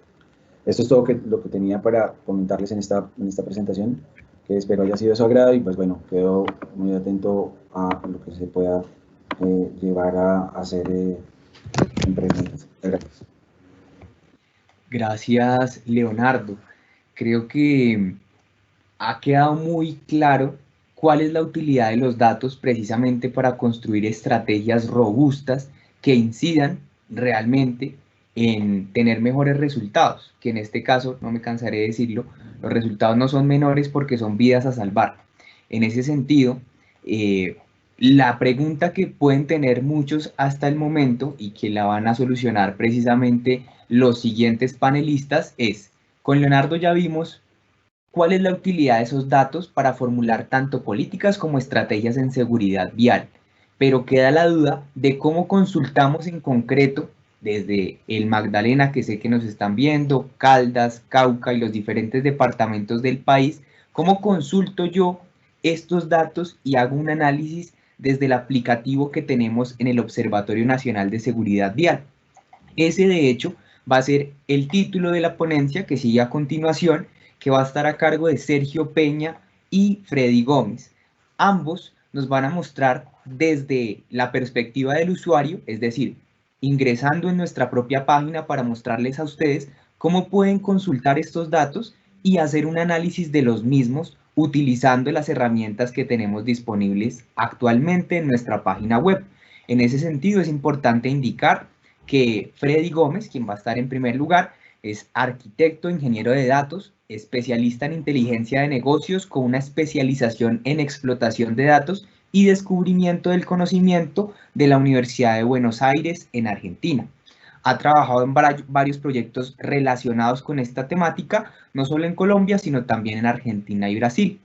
Esto es todo lo que tenía para comentarles en esta presentación, que espero haya sido de su agrado, y pues bueno, quedo muy atento a lo que se pueda llevar a hacer en preguntas. Gracias. Gracias, Leonardo. Creo que ha quedado muy claro cuál es la utilidad de los datos precisamente para construir estrategias robustas que incidan realmente en tener mejores resultados, que en este caso, no me cansaré de decirlo, los resultados no son menores porque son vidas a salvar. En ese sentido, la pregunta que pueden tener muchos hasta el momento y que la van a solucionar precisamente los siguientes panelistas es, con Leonardo ya vimos ¿Cuál es la utilidad de esos datos para formular tanto políticas como estrategias en seguridad vial? Pero queda la duda de cómo consultamos en concreto desde el Magdalena, que sé que nos están viendo, Caldas, Cauca y los diferentes departamentos del país, cómo consulto yo estos datos y hago un análisis desde el aplicativo que tenemos en el Observatorio Nacional de Seguridad Vial. Ese, de hecho, va a ser el título de la ponencia que sigue a continuación, que va a estar a cargo de Sergio Peña y Freddy Gómez. Ambos nos van a mostrar desde la perspectiva del usuario, es decir, ingresando en nuestra propia página para mostrarles a ustedes cómo pueden consultar estos datos y hacer un análisis de los mismos utilizando las herramientas que tenemos disponibles actualmente en nuestra página web. En ese sentido, es importante indicar que Freddy Gómez, quien va a estar en primer lugar, es arquitecto, ingeniero de datos, especialista en inteligencia de negocios con una especialización en explotación de datos y descubrimiento del conocimiento de la Universidad de Buenos Aires en Argentina. Ha trabajado en varios proyectos relacionados con esta temática, no solo en Colombia, sino también en Argentina y Brasil.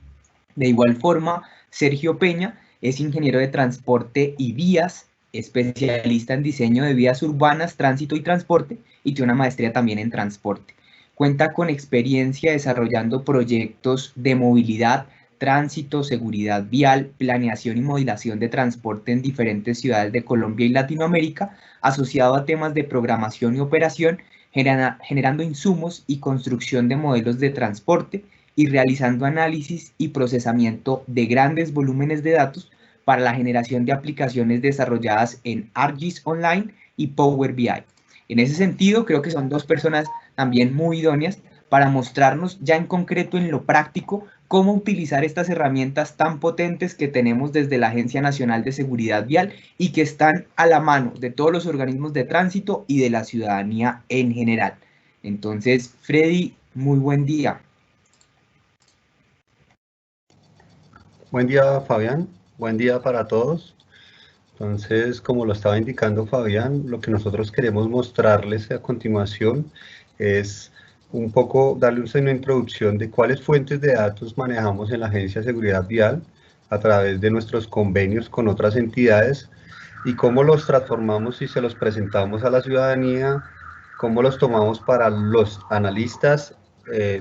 De igual forma, Sergio Peña es ingeniero de transporte y vías, especialista en diseño de vías urbanas, tránsito y transporte, y tiene una maestría también en transporte. Cuenta con experiencia desarrollando proyectos de movilidad, tránsito, seguridad vial, planeación y modelación de transporte en diferentes ciudades de Colombia y Latinoamérica, asociado a temas de programación y operación, generando insumos y construcción de modelos de transporte y realizando análisis y procesamiento de grandes volúmenes de datos para la generación de aplicaciones desarrolladas en ArcGIS Online y Power BI. En ese sentido, creo que son dos personas también muy idóneas para mostrarnos ya en concreto en lo práctico cómo utilizar estas herramientas tan potentes que tenemos desde la Agencia Nacional de Seguridad Vial y que están a la mano de todos los organismos de tránsito y de la ciudadanía en general. Entonces, Freddy, muy buen día. Buen día, Fabián. Buen día para todos. Entonces, como lo estaba indicando Fabián, lo que nosotros queremos mostrarles a continuación es un poco darle una introducción de cuáles fuentes de datos manejamos en la Agencia de Seguridad Vial a través de nuestros convenios con otras entidades y cómo los transformamos y se los presentamos a la ciudadanía, cómo los tomamos para los analistas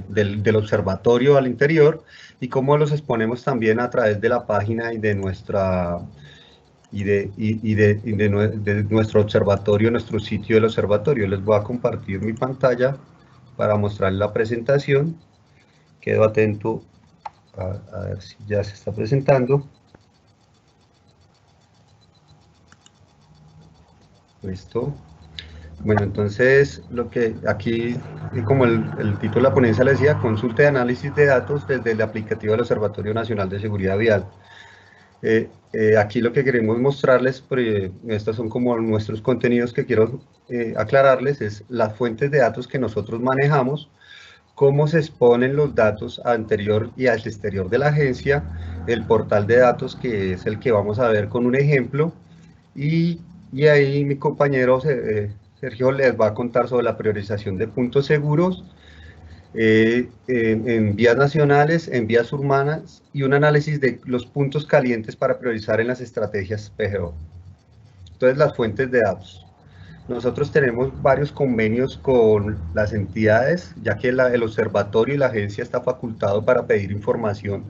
del observatorio al interior y cómo los exponemos también a través de la página y de nuestra de nuestro observatorio, nuestro sitio del observatorio. Les voy a compartir mi pantalla para mostrar la presentación. Quedo atento a ver si ya se está presentando. Listo. Bueno, entonces, lo que aquí, como el título de la ponencia le decía, consulta de análisis de datos desde el aplicativo del Observatorio Nacional de Seguridad Vial. Aquí lo que queremos mostrarles, estos son como nuestros contenidos que quiero aclararles, es las fuentes de datos que nosotros manejamos, cómo se exponen los datos anterior y al exterior de la agencia, el portal de datos que es el que vamos a ver con un ejemplo, y ahí mi compañero Sergio les va a contar sobre la priorización de puntos seguros, en vías nacionales, en vías urbanas y un análisis de los puntos calientes para priorizar en las estrategias PGO. Entonces, las fuentes de datos. Nosotros tenemos varios convenios con las entidades, ya que el observatorio y la agencia está facultado para pedir información,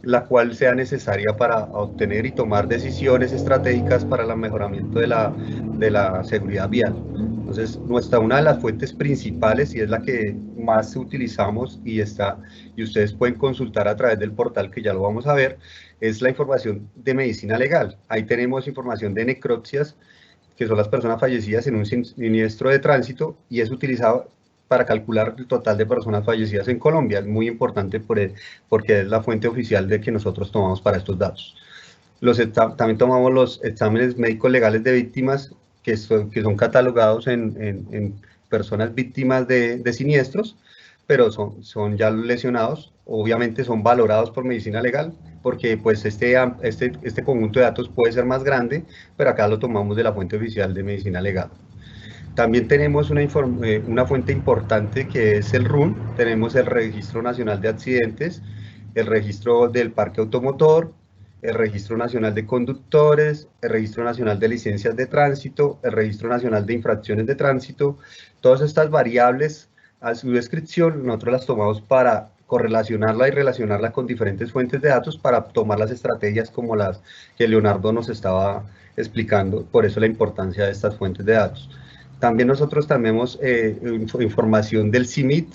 la cual sea necesaria para obtener y tomar decisiones estratégicas para el mejoramiento de la seguridad vial. Entonces, una de las fuentes principales, y es la que más utilizamos y ustedes pueden consultar a través del portal, que ya lo vamos a ver, es la información de medicina legal. Ahí tenemos información de necropsias, que son las personas fallecidas en un siniestro de tránsito, y es utilizado para calcular el total de personas fallecidas en Colombia. Es muy importante porque es la fuente oficial de que nosotros tomamos para estos datos. También tomamos los exámenes médicos legales de víctimas, que son catalogados en personas víctimas de siniestros, pero son ya lesionados. Obviamente son valorados por medicina legal, porque pues este conjunto de datos puede ser más grande, pero acá lo tomamos de la fuente oficial de medicina legal. También tenemos una fuente importante que es el RUN, tenemos el Registro Nacional de Accidentes, el Registro del Parque Automotor, el Registro Nacional de Conductores, el Registro Nacional de Licencias de Tránsito, el Registro Nacional de Infracciones de Tránsito. Todas estas variables, a su descripción, nosotros las tomamos para correlacionarla y relacionarla con diferentes fuentes de datos para tomar las estrategias como las que Leonardo nos estaba explicando, por eso la importancia de estas fuentes de datos. También nosotros tenemos información del CIMIT,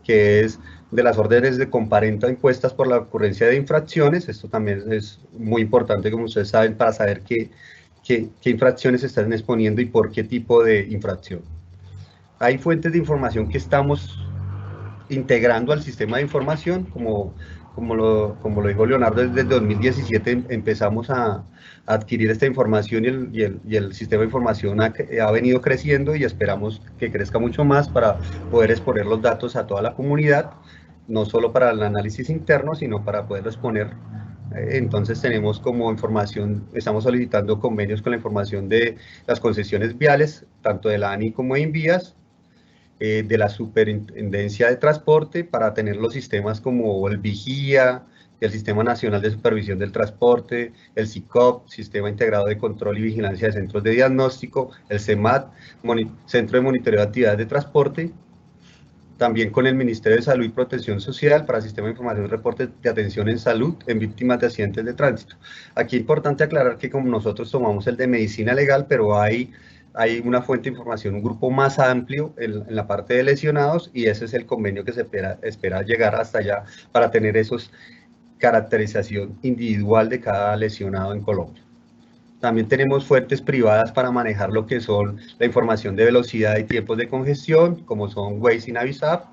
que es de las órdenes de comparendo impuestas por la ocurrencia de infracciones. Esto también es muy importante, como ustedes saben, para saber qué infracciones se están exponiendo y por qué tipo de infracción. Hay fuentes de información que estamos integrando al sistema de información, como lo dijo Leonardo, desde el 2017 empezamos a adquirir esta información y el sistema de información ha venido creciendo y esperamos que crezca mucho más para poder exponer los datos a toda la comunidad, no solo para el análisis interno, sino para poderlo exponer. Entonces tenemos como información, estamos solicitando convenios con la información de las concesiones viales, tanto de la ANI como de Invías, de la Superintendencia de Transporte, para tener los sistemas como el Vigía, el Sistema Nacional de Supervisión del Transporte, el SICOP, Sistema Integrado de Control y Vigilancia de Centros de Diagnóstico, el CEMAT, Centro de Monitoreo de Actividades de Transporte, también con el Ministerio de Salud y Protección Social para Sistema de Información y Reportes de Atención en Salud en Víctimas de Accidentes de Tránsito. Aquí es importante aclarar que como nosotros tomamos el de Medicina Legal, pero hay una fuente de información, un grupo más amplio en la parte de lesionados, y ese es el convenio que se espera llegar hasta allá para tener esos caracterización individual de cada lesionado en Colombia. También tenemos fuentes privadas para manejar lo que son la información de velocidad y tiempos de congestión, como son Waze y Navisap.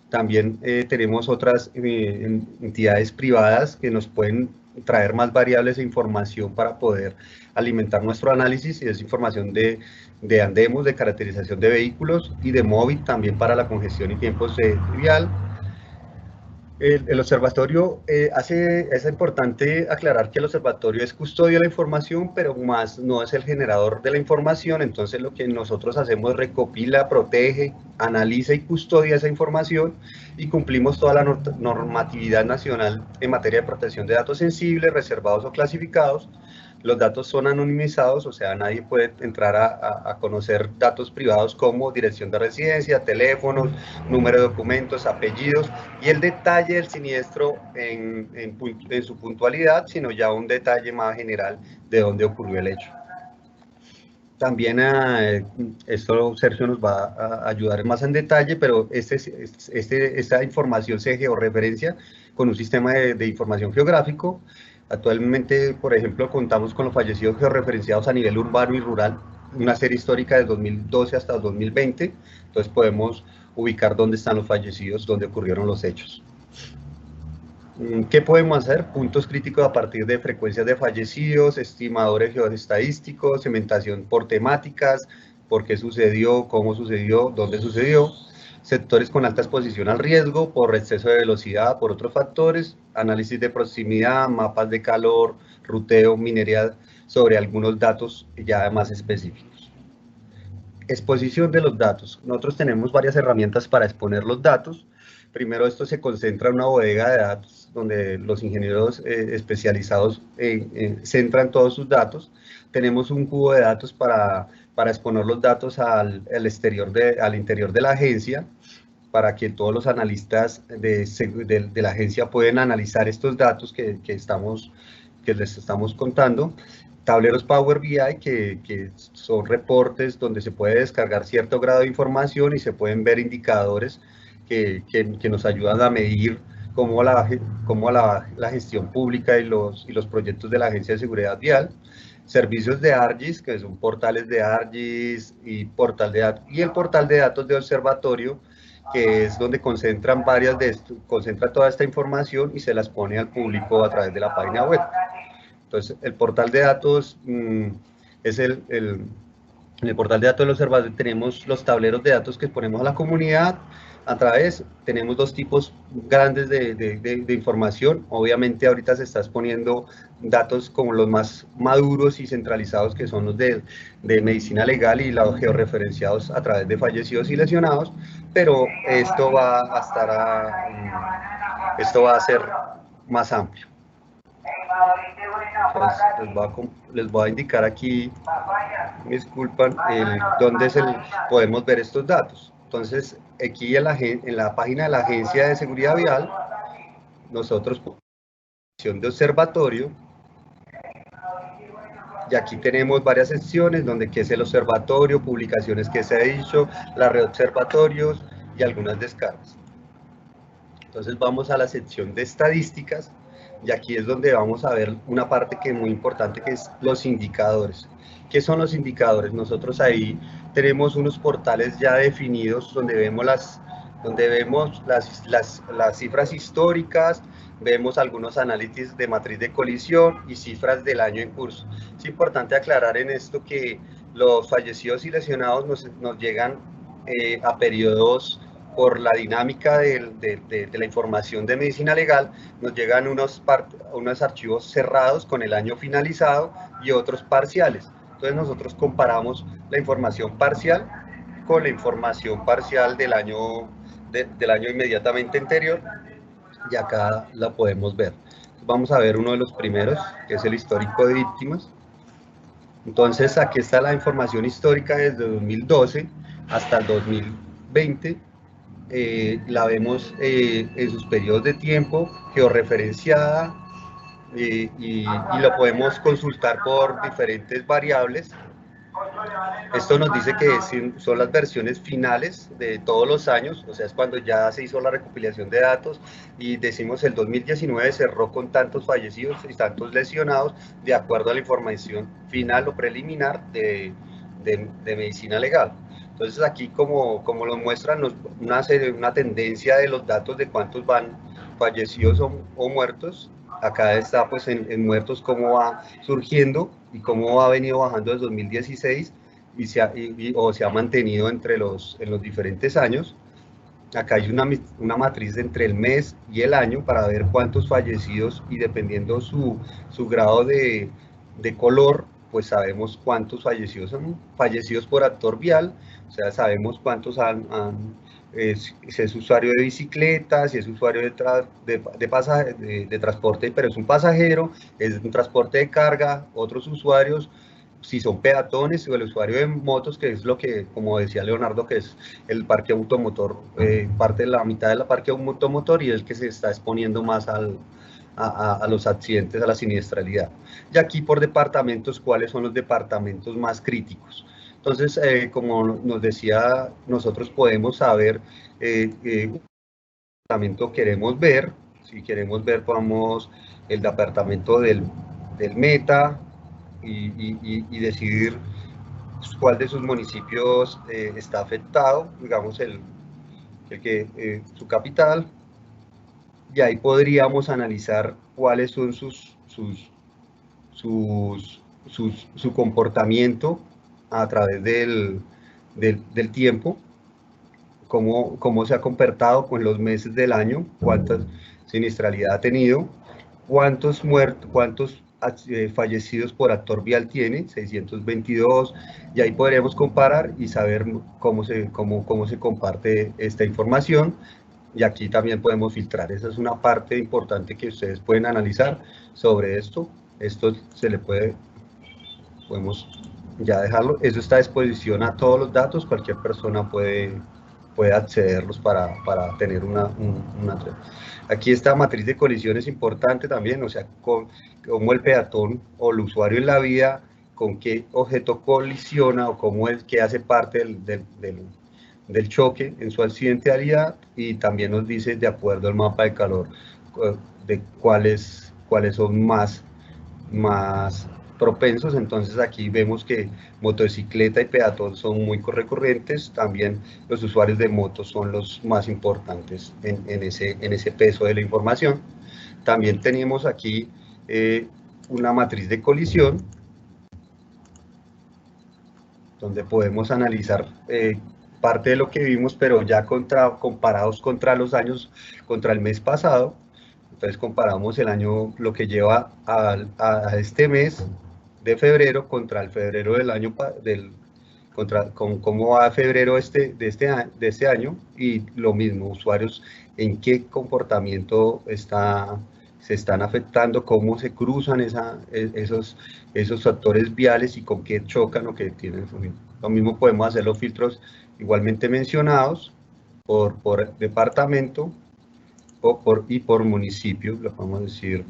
También tenemos otras entidades privadas que nos pueden traer más variables e información para poder alimentar nuestro análisis, y es información de Andemos, de caracterización de vehículos, y de Móvil también para la congestión y tiempos de vial. El observatorio, es importante aclarar que el observatorio es custodio de la información, pero más no es el generador de la información. Entonces lo que nosotros hacemos es recopila, protege, analiza y custodia esa información, y cumplimos toda la normatividad nacional en materia de protección de datos sensibles, reservados o clasificados. Los datos son anonimizados, o sea, nadie puede entrar a conocer datos privados como dirección de residencia, teléfonos, número de documentos, apellidos, y el detalle del siniestro en su puntualidad, sino ya un detalle más general de dónde ocurrió el hecho. También esto Sergio nos va a ayudar más en detalle, pero esta información se georreferencia con un sistema de información geográfico. Actualmente, por ejemplo, contamos con los fallecidos georreferenciados a nivel urbano y rural, una serie histórica de 2012 hasta 2020, entonces podemos ubicar dónde están los fallecidos, dónde ocurrieron los hechos. ¿Qué podemos hacer? Puntos críticos a partir de frecuencias de fallecidos, estimadores geoestadísticos, segmentación por temáticas, por qué sucedió, cómo sucedió, dónde sucedió, sectores con alta exposición al riesgo por exceso de velocidad, por otros factores, análisis de proximidad, mapas de calor, ruteo, minería, sobre algunos datos ya más específicos. Exposición de los datos. Nosotros tenemos varias herramientas para exponer los datos. Primero, esto se concentra en una bodega de datos donde los ingenieros especializados centran todos sus datos. Tenemos un cubo de datos para exponer los datos al interior de la agencia, para que todos los analistas de la agencia puedan analizar estos datos que les estamos contando. Tableros Power BI, que son reportes donde se puede descargar cierto grado de información y se pueden ver indicadores que nos ayudan a medir cómo la gestión pública y los proyectos de la Agencia de Seguridad Vial. Servicios de ARGIS, que son portales de ARGIS y el portal de datos de observatorio, que es donde concentra toda esta información y se las pone al público a través de la página web. Entonces, el portal de datos es En el portal de datos del observatorio tenemos los tableros de datos que ponemos a la comunidad. A través tenemos dos tipos grandes de información. Obviamente ahorita se está exponiendo datos como los más maduros y centralizados, que son los de medicina legal y los georreferenciados a través de fallecidos y lesionados, pero esto va a ser más amplio. Entonces, les voy a indicar aquí, me disculpan, dónde podemos ver estos datos. Entonces, aquí en la página de la Agencia de Seguridad Vial, nosotros sección de observatorio, y aquí tenemos varias secciones donde qué es el observatorio, publicaciones que se ha hecho, la red de observatorios y algunas descargas. Entonces vamos a la sección de estadísticas, y aquí es donde vamos a ver una parte que es muy importante, que es los indicadores. ¿Qué son los indicadores? Nosotros ahí tenemos unos portales ya definidos donde vemos las cifras históricas, vemos algunos análisis de matriz de colisión y cifras del año en curso. Es importante aclarar en esto que los fallecidos y lesionados nos llegan a periodos. Por la dinámica de la información de medicina legal, nos llegan unos archivos cerrados con el año finalizado y otros parciales. Entonces nosotros comparamos la información parcial con la información parcial del año inmediatamente anterior, y acá la podemos ver. Vamos a ver uno de los primeros, que es el histórico de víctimas. Entonces aquí está la información histórica desde 2012 hasta el 2020. La vemos en sus periodos de tiempo, georreferenciada, y lo podemos consultar por diferentes variables. Esto nos dice que son las versiones finales de todos los años, o sea, es cuando ya se hizo la recopilación de datos y decimos el 2019 cerró con tantos fallecidos y tantos lesionados de acuerdo a la información final o preliminar de medicina legal. Entonces aquí como lo muestran una tendencia de los datos de cuántos van fallecidos o muertos. Acá está pues en muertos cómo va surgiendo y cómo ha venido bajando desde 2016 o se ha mantenido en los diferentes años. Acá hay una matriz entre el mes y el año para ver cuántos fallecidos, y dependiendo su grado de color, pues sabemos cuántos fallecidos son fallecidos por actor vial, o sea, sabemos cuántos si es usuario de bicicleta, si es usuario de transporte, pero es un pasajero, es un transporte de carga, otros usuarios, si son peatones o el usuario de motos, que es lo que, como decía Leonardo, que es el parque automotor, parte de la mitad del parque automotor, y el que se está exponiendo más a los accidentes, a la siniestralidad. Y aquí por departamentos, ¿cuáles son los departamentos más críticos? Entonces, como nos decía, nosotros podemos saber qué departamento queremos ver. Si queremos ver, vamos el departamento del Meta y decidir cuál de sus municipios está afectado, digamos su capital, y ahí podríamos analizar cuáles son su comportamiento a través del tiempo, cómo se ha comportado con los meses del año, cuánta siniestralidad ha tenido, cuántos fallecidos por actor vial tiene, 622, y ahí podremos comparar y saber cómo se comparte esta información. Y aquí también podemos filtrar. Esa es una parte importante que ustedes pueden analizar sobre esto. Esto podemos ya dejarlo. Eso está a disposición a todos los datos. Cualquier persona puede accederlos para tener una. Aquí esta matriz de colisión es importante también, o sea, cómo el peatón o el usuario en la vía, con qué objeto colisiona o cómo es que hace parte del choque en su accidentalidad, y también nos dice de acuerdo al mapa de calor de cuáles son más propensos. Entonces aquí vemos que motocicleta y peatón son muy recurrentes, también los usuarios de motos son los más importantes en ese peso de la información. También tenemos aquí una matriz de colisión, donde podemos analizar parte de lo que vimos, pero ya comparados contra el mes pasado. Entonces comparamos el año, lo que lleva a este mes de febrero contra el febrero del año, con cómo va febrero de este año, y lo mismo, usuarios, en qué comportamiento se están afectando, cómo se cruzan esos factores viales y con qué chocan o qué tienen. Lo mismo podemos hacer los filtros igualmente mencionados por departamento y por municipio, lo podemos decir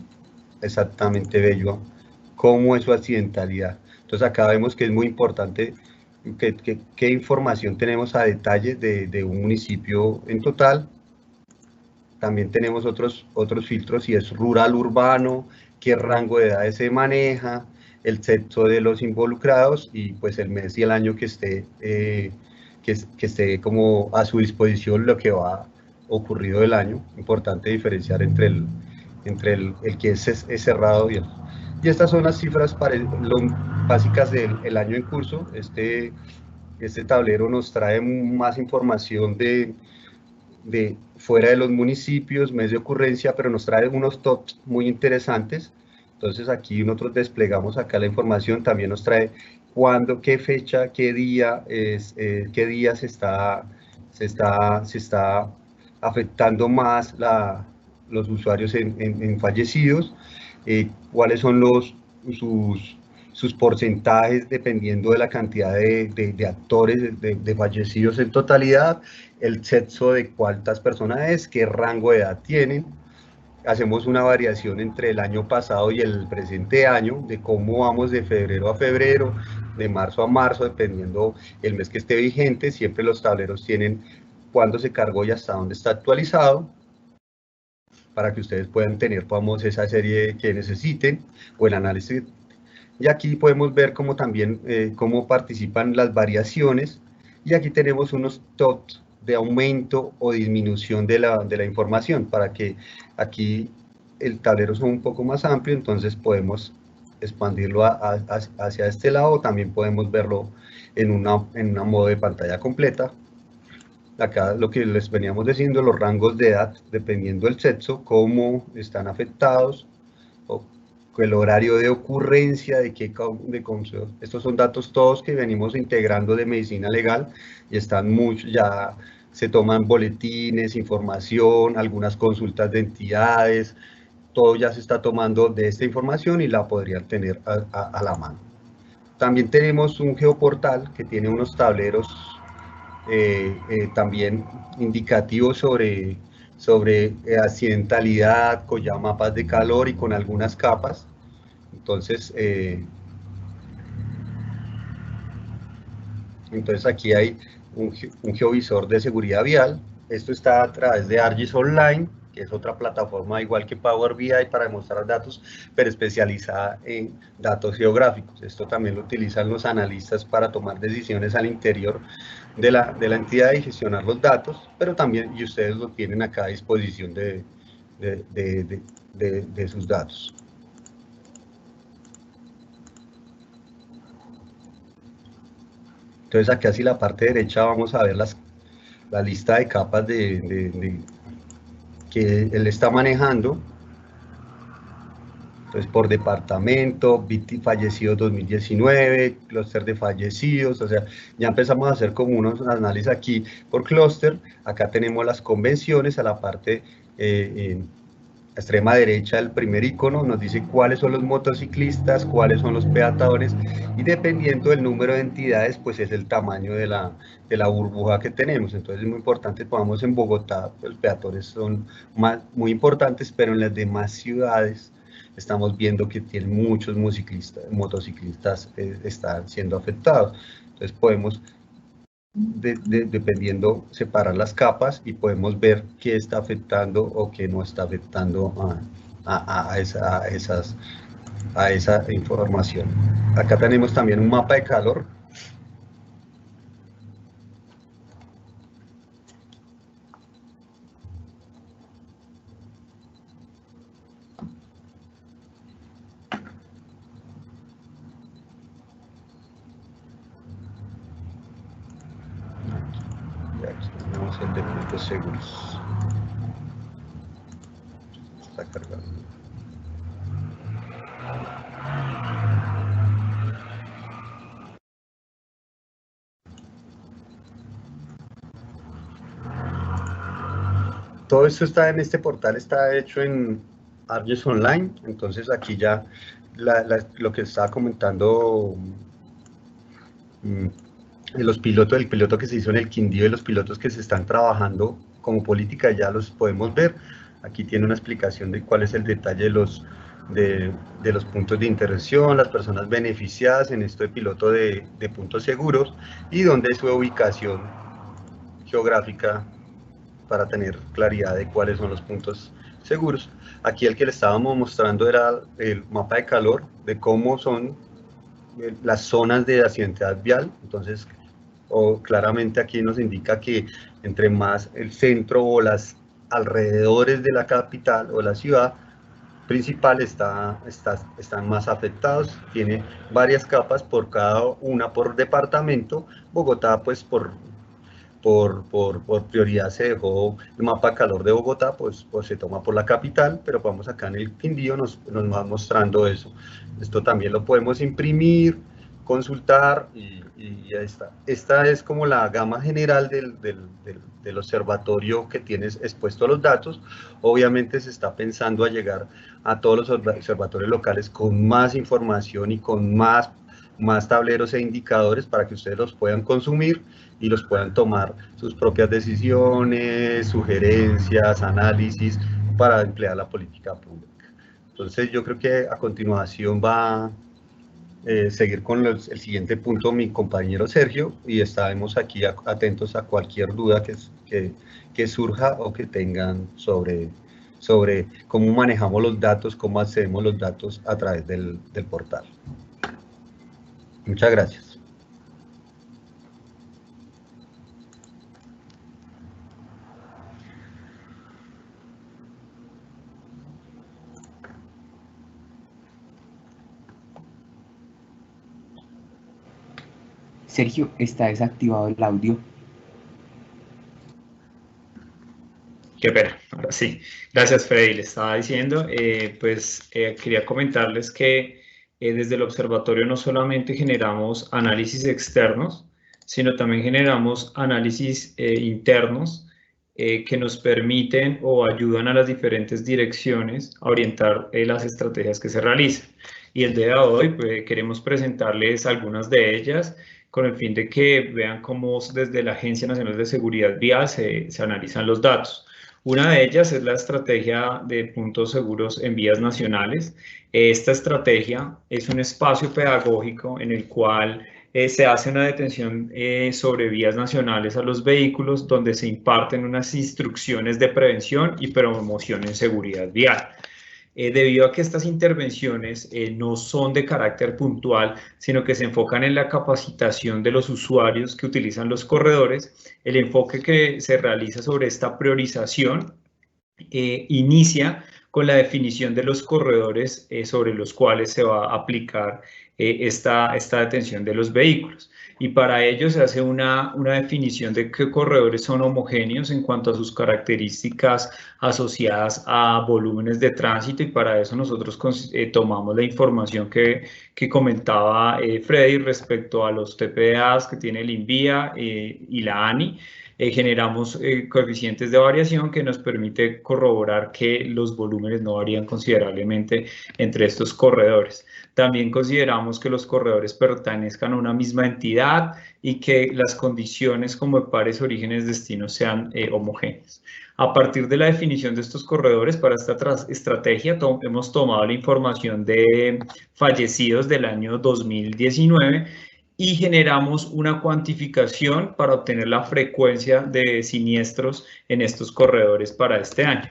exactamente bello, cómo es su accidentalidad. Entonces acá vemos que es muy importante qué información tenemos a detalle de un municipio en total. También tenemos otros filtros, si es rural, urbano, qué rango de edades se maneja, el sexo de los involucrados y pues el mes y el año que esté como a su disposición lo que va ocurrido del año. Importante diferenciar entre el que es cerrado y estas son las cifras básicas del año en curso. Este tablero nos trae más información de fuera de los municipios, mes de ocurrencia, pero nos trae unos tops muy interesantes. Entonces aquí nosotros desplegamos acá la información, también nos trae cuándo, qué fecha, qué día se está afectando más los usuarios en fallecidos, cuáles son sus porcentajes dependiendo de la cantidad de actores de fallecidos en totalidad, el sexo de cuántas personas es, qué rango de edad tienen. Hacemos una variación entre el año pasado y el presente año, de cómo vamos de febrero a febrero, de marzo a marzo, dependiendo el mes que esté vigente. Siempre los tableros tienen cuándo se cargó y hasta dónde está actualizado, para que ustedes puedan tener, esa serie que necesiten, o el análisis. Y aquí podemos ver cómo también cómo participan las variaciones, y aquí tenemos unos tops de aumento o disminución de la información, para que aquí el tablero es un poco más amplio, entonces podemos expandirlo hacia este lado, también podemos verlo en una modo de pantalla completa. Acá lo que les veníamos diciendo, los rangos de edad, dependiendo del sexo, cómo están afectados, el horario de ocurrencia, estos son datos todos que venimos integrando de medicina legal, y ya se toman boletines, información, algunas consultas de entidades, todo ya se está tomando de esta información y la podrían tener a la mano. También tenemos un geoportal que tiene unos tableros también indicativos sobre accidentalidad, con ya mapas de calor y con algunas capas. Entonces aquí hay un geovisor de seguridad vial. Esto está a través de ArcGIS Online, que es otra plataforma igual que Power BI para demostrar datos, pero especializada en datos geográficos. Esto también lo utilizan los analistas para tomar decisiones al interior de la entidad y gestionar los datos, pero también, y ustedes lo tienen acá a disposición de sus datos. Entonces aquí hacia la parte derecha vamos a ver la lista de capas que él está manejando. Entonces por departamento, fallecidos 2019, clúster de fallecidos, o sea, ya empezamos a hacer como unos análisis aquí por clúster. Acá tenemos las convenciones a la parte extrema derecha, el primer icono nos dice cuáles son los motociclistas, cuáles son los peatones, y dependiendo del número de entidades, pues es el tamaño de la burbuja que tenemos. Entonces es muy importante, podamos en Bogotá, los peatones son muy importantes, pero en las demás ciudades estamos viendo que tienen muchos motociclistas están siendo afectados. Entonces podemos dependiendo, separar las capas y podemos ver qué está afectando o qué no está afectando a esa información. Acá tenemos también un mapa de calor. puntos seguros. Está cargando. Todo esto está en este portal, está hecho en ArcGIS Online, entonces aquí ya lo que estaba comentando el piloto que se hizo en el Quindío y los pilotos que se están trabajando como política ya los podemos ver. Aquí tiene una explicación de cuál es el detalle de los puntos de intervención, las personas beneficiadas en esto de piloto de puntos seguros y dónde es su ubicación geográfica para tener claridad de cuáles son los puntos seguros. Aquí el que le estábamos mostrando era el mapa de calor, de cómo son las zonas de accidentalidad vial. Entonces, claramente aquí nos indica que entre más el centro o las alrededores de la capital o la ciudad principal están más afectados. Tiene varias capas, por cada una por departamento. Bogotá, pues por prioridad se dejó el mapa de calor de Bogotá, pues se toma por la capital, pero vamos acá en el Quindío, nos va mostrando eso. Esto también lo podemos imprimir, consultar y ya está. Esta es como la gama general del observatorio que tienes expuesto a los datos. Obviamente se está pensando a llegar a todos los observatorios locales con más información y con más tableros e indicadores para que ustedes los puedan consumir y los puedan tomar sus propias decisiones, sugerencias, análisis para emplear la política pública. Entonces yo creo que a continuación va a seguir con el siguiente punto mi compañero Sergio y estaremos aquí atentos a cualquier duda que surja o que tengan sobre cómo manejamos los datos, cómo accedemos los datos a través del portal. Muchas gracias. Sergio, está desactivado el audio. Qué pena, ahora sí. Gracias, Freddy. Le estaba diciendo, quería comentarles que desde el observatorio no solamente generamos análisis externos, sino también generamos análisis internos que nos permiten o ayudan a las diferentes direcciones a orientar las estrategias que se realizan. Y el día de hoy queremos presentarles algunas de ellas con el fin de que vean cómo desde la Agencia Nacional de Seguridad Vial se analizan los datos. Una de ellas es la estrategia de puntos seguros en vías nacionales. Esta estrategia es un espacio pedagógico en el cual se hace una detención sobre vías nacionales a los vehículos donde se imparten unas instrucciones de prevención y promoción en seguridad vial. Debido a que estas intervenciones no son de carácter puntual, sino que se enfocan en la capacitación de los usuarios que utilizan los corredores, el enfoque que se realiza sobre esta priorización inicia con la definición de los corredores sobre los cuales se va a aplicar esta detención de los vehículos. Y para ello se hace una definición de qué corredores son homogéneos en cuanto a sus características asociadas a volúmenes de tránsito, y para eso nosotros tomamos la información que comentaba Freddy respecto a los TPAs que tiene el INVIA y la ANI. Generamos coeficientes de variación que nos permite corroborar que los volúmenes no varían considerablemente entre estos corredores. También consideramos que los corredores pertenezcan a una misma entidad y que las condiciones como de pares, orígenes, destinos sean homogéneas. A partir de la definición de estos corredores para esta estrategia hemos tomado la información de fallecidos del año 2019 y generamos una cuantificación para obtener la frecuencia de siniestros en estos corredores para este año.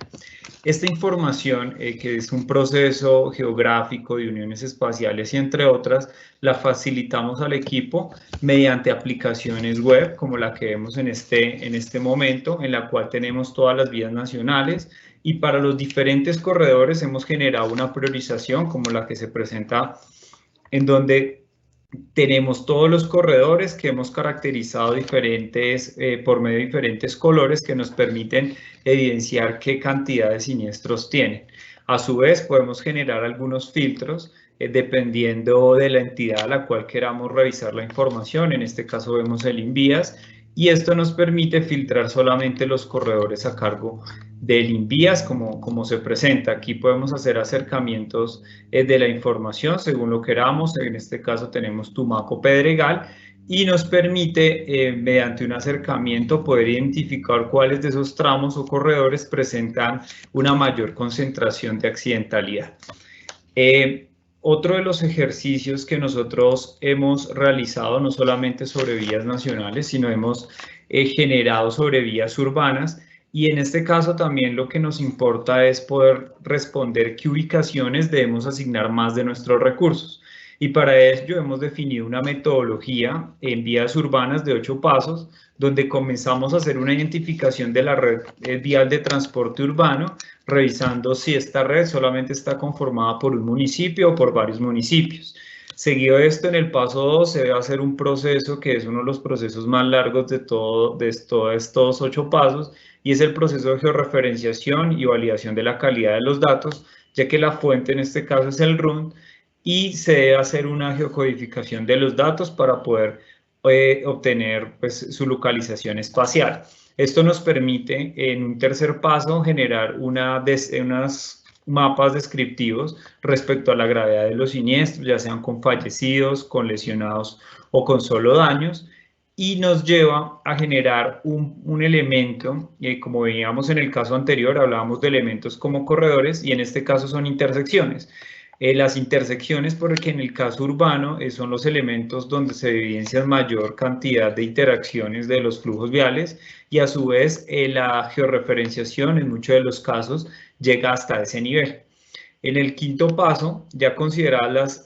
Esta información, que es un proceso geográfico de uniones espaciales y entre otras, la facilitamos al equipo mediante aplicaciones web como la que vemos en este momento, en la cual tenemos todas las vías nacionales, y para los diferentes corredores hemos generado una priorización como la que se presenta, en donde tenemos todos los corredores que hemos caracterizado por medio de diferentes colores que nos permiten evidenciar qué cantidad de siniestros tienen. A su vez, podemos generar algunos filtros dependiendo de la entidad a la cual queramos revisar la información. En este caso vemos el INVIAS, y esto nos permite filtrar solamente los corredores a cargo del INVIAS como se presenta. Aquí podemos hacer acercamientos de la información según lo queramos. En este caso tenemos Tumaco Pedregal, y nos permite, mediante un acercamiento, poder identificar cuáles de esos tramos o corredores presentan una mayor concentración de accidentalidad. Otro de los ejercicios que nosotros hemos realizado, no solamente sobre vías nacionales, sino hemos generado sobre vías urbanas, y en este caso también lo que nos importa es poder responder qué ubicaciones debemos asignar más de nuestros recursos. Y para ello hemos definido una metodología en vías urbanas de 8 pasos, donde comenzamos a hacer una identificación de la red vial de transporte urbano, revisando si esta red solamente está conformada por un municipio o por varios municipios. Seguido esto, en el paso 2 se debe hacer un proceso que es uno de los procesos más largos de todos estos 8 pasos, y es el proceso de georreferenciación y validación de la calidad de los datos, ya que la fuente en este caso es el RUN, y se debe hacer una geocodificación de los datos para poder obtener pues, su localización espacial. Esto nos permite, en un tercer paso, generar unas mapas descriptivos respecto a la gravedad de los siniestros, ya sean con fallecidos, con lesionados o con solo daños, y nos lleva a generar un elemento, como veíamos en el caso anterior, hablábamos de elementos como corredores, y en este caso son intersecciones. Las intersecciones, porque en el caso urbano son los elementos donde se evidencia mayor cantidad de interacciones de los flujos viales, y a su vez la georreferenciación en muchos de los casos llega hasta ese nivel. En el quinto paso, ya consideradas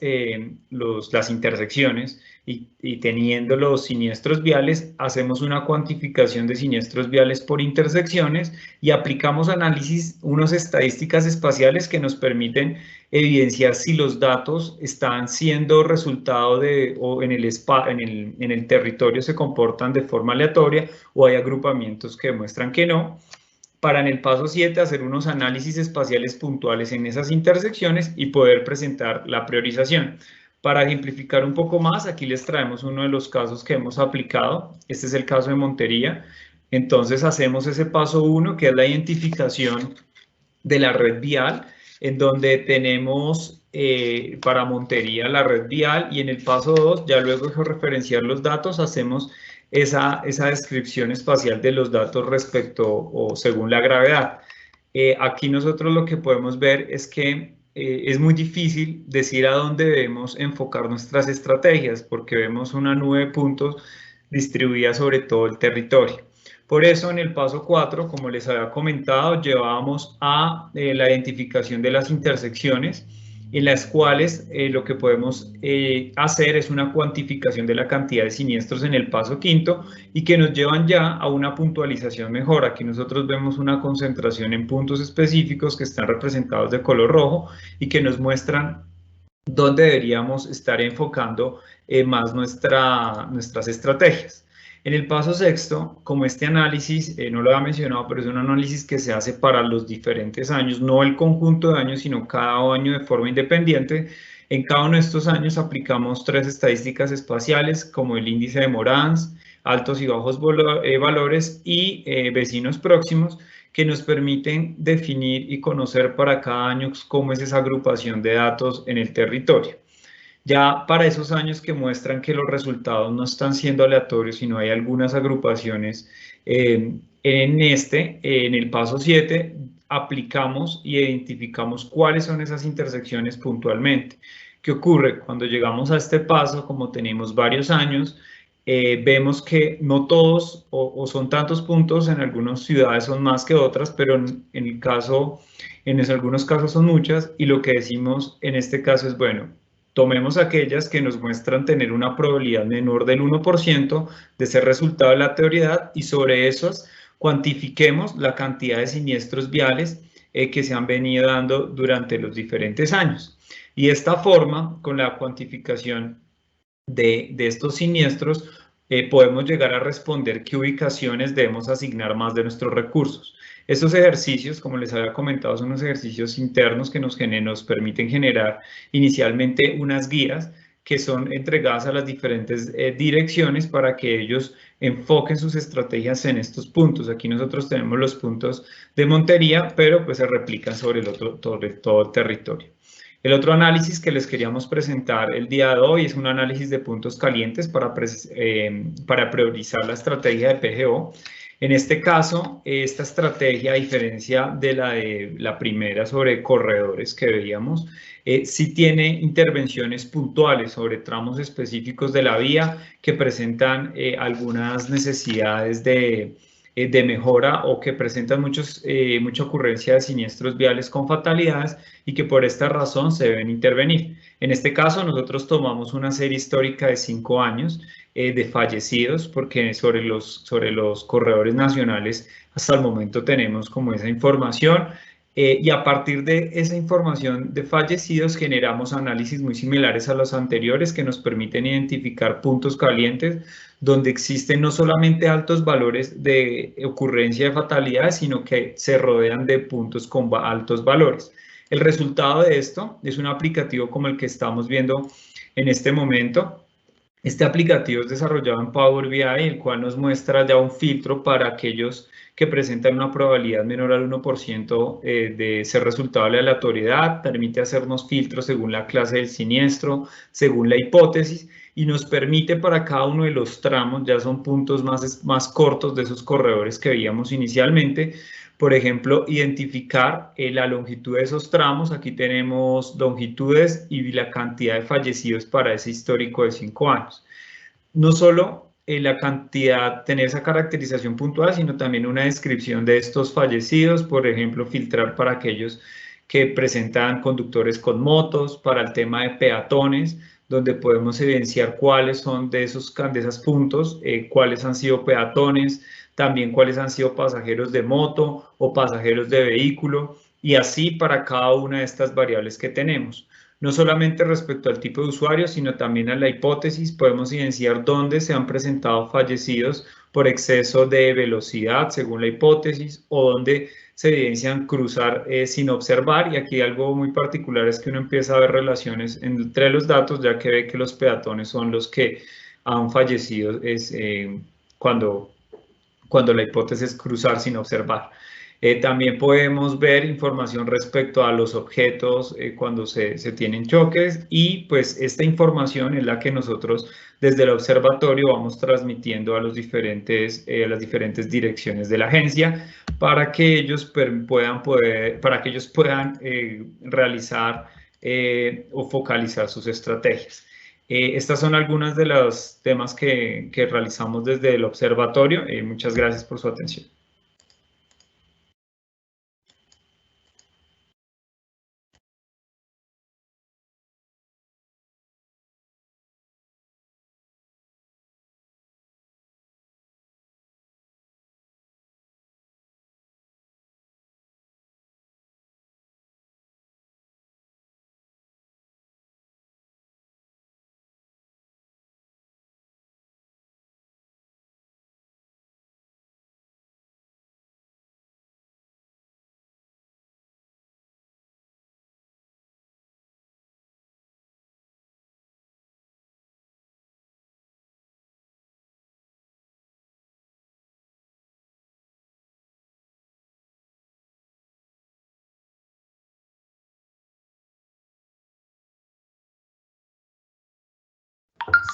las intersecciones y teniendo los siniestros viales, hacemos una cuantificación de siniestros viales por intersecciones y aplicamos unas estadísticas espaciales que nos permiten evidenciar si los datos están siendo resultado o en el territorio se comportan de forma aleatoria, o hay agrupamientos que demuestran que no. Para en el paso 7 hacer unos análisis espaciales puntuales en esas intersecciones y poder presentar la priorización. Para ejemplificar un poco más, aquí les traemos uno de los casos que hemos aplicado. Este es el caso de Montería. Entonces hacemos ese paso 1, que es la identificación de la red vial, en donde tenemos para Montería la red vial, y en el paso 2, ya luego de georreferenciar los datos, hacemos esa descripción espacial de los datos respecto o según la gravedad. Aquí nosotros lo que podemos ver es que es muy difícil decir a dónde debemos enfocar nuestras estrategias, porque vemos una nube de puntos distribuida sobre todo el territorio. Por eso en el paso 4, como les había comentado, llevábamos a la identificación de las intersecciones, en las cuales lo que podemos hacer es una cuantificación de la cantidad de siniestros en el paso 5, y que nos llevan ya a una puntualización mejor. Aquí nosotros vemos una concentración en puntos específicos que están representados de color rojo y que nos muestran dónde deberíamos estar enfocando más nuestras estrategias. En el paso 6, como este análisis, no lo había mencionado, pero es un análisis que se hace para los diferentes años, no el conjunto de años, sino cada año de forma independiente. En cada uno de estos años aplicamos 3 estadísticas espaciales, como el índice de Morans, altos y bajos valores y vecinos próximos, que nos permiten definir y conocer para cada año cómo es esa agrupación de datos en el territorio. Ya para esos años que muestran que los resultados no están siendo aleatorios, sino hay algunas agrupaciones, en el paso 7 aplicamos y identificamos cuáles son esas intersecciones puntualmente. ¿Qué ocurre? Cuando llegamos a este paso, como tenemos varios años, vemos que no todos o son tantos puntos, en algunas ciudades son más que otras, pero en algunos casos son muchas, y lo que decimos en este caso es, bueno, tomemos aquellas que nos muestran tener una probabilidad menor del 1% de ser resultado de la aleatoriedad, y sobre esos cuantifiquemos la cantidad de siniestros viales que se han venido dando durante los diferentes años. Y de esta forma, con la cuantificación de estos siniestros, podemos llegar a responder qué ubicaciones debemos asignar más de nuestros recursos. Estos ejercicios, como les había comentado, son unos ejercicios internos que nos permiten generar inicialmente unas guías que son entregadas a las diferentes direcciones para que ellos enfoquen sus estrategias en estos puntos. Aquí nosotros tenemos los puntos de Montería, pero pues se replican sobre todo el territorio. El otro análisis que les queríamos presentar el día de hoy es un análisis de puntos calientes para priorizar la estrategia de PGO. En este caso, esta estrategia, a diferencia de la primera sobre corredores que veíamos, sí tiene intervenciones puntuales sobre tramos específicos de la vía que presentan algunas necesidades de mejora o que presentan mucha ocurrencia de siniestros viales con fatalidades y que por esta razón se deben intervenir. En este caso, nosotros tomamos una serie histórica de 5 años de fallecidos, porque sobre los corredores nacionales hasta el momento tenemos como esa información. Y a partir de esa información de fallecidos generamos análisis muy similares a los anteriores que nos permiten identificar puntos calientes donde existen no solamente altos valores de ocurrencia de fatalidades, sino que se rodean de puntos con altos valores. El resultado de esto es un aplicativo como el que estamos viendo en este momento. Este aplicativo es desarrollado en Power BI, el cual nos muestra ya un filtro para aquellos que presentan una probabilidad menor al 1% de ser resultado de la aleatoriedad, permite hacernos filtros según la clase del siniestro, según la hipótesis, y nos permite para cada uno de los tramos, ya son puntos más cortos de esos corredores que veíamos inicialmente, por ejemplo, identificar la longitud de esos tramos. Aquí tenemos longitudes y la cantidad de fallecidos para ese histórico de 5 años. No solo la cantidad, tener esa caracterización puntual, sino también una descripción de estos fallecidos, por ejemplo, filtrar para aquellos que presentan conductores con motos, para el tema de peatones, donde podemos evidenciar cuáles son de esos puntos, cuáles han sido peatones, también cuáles han sido pasajeros de moto o pasajeros de vehículo, y así para cada una de estas variables que tenemos. No solamente respecto al tipo de usuario, sino también a la hipótesis, podemos evidenciar dónde se han presentado fallecidos por exceso de velocidad, según la hipótesis, o dónde se evidencian cruzar sin observar. Y aquí algo muy particular es que uno empieza a ver relaciones entre los datos, ya que ve que los peatones son los que han fallecido cuando la hipótesis es cruzar sin observar. También podemos ver información respecto a los objetos cuando se tienen choques, y pues esta información es la que nosotros desde el observatorio vamos transmitiendo a las diferentes direcciones de la agencia para que ellos puedan realizar o focalizar sus estrategias. Estas son algunas de los temas que realizamos desde el observatorio. Muchas gracias por su atención.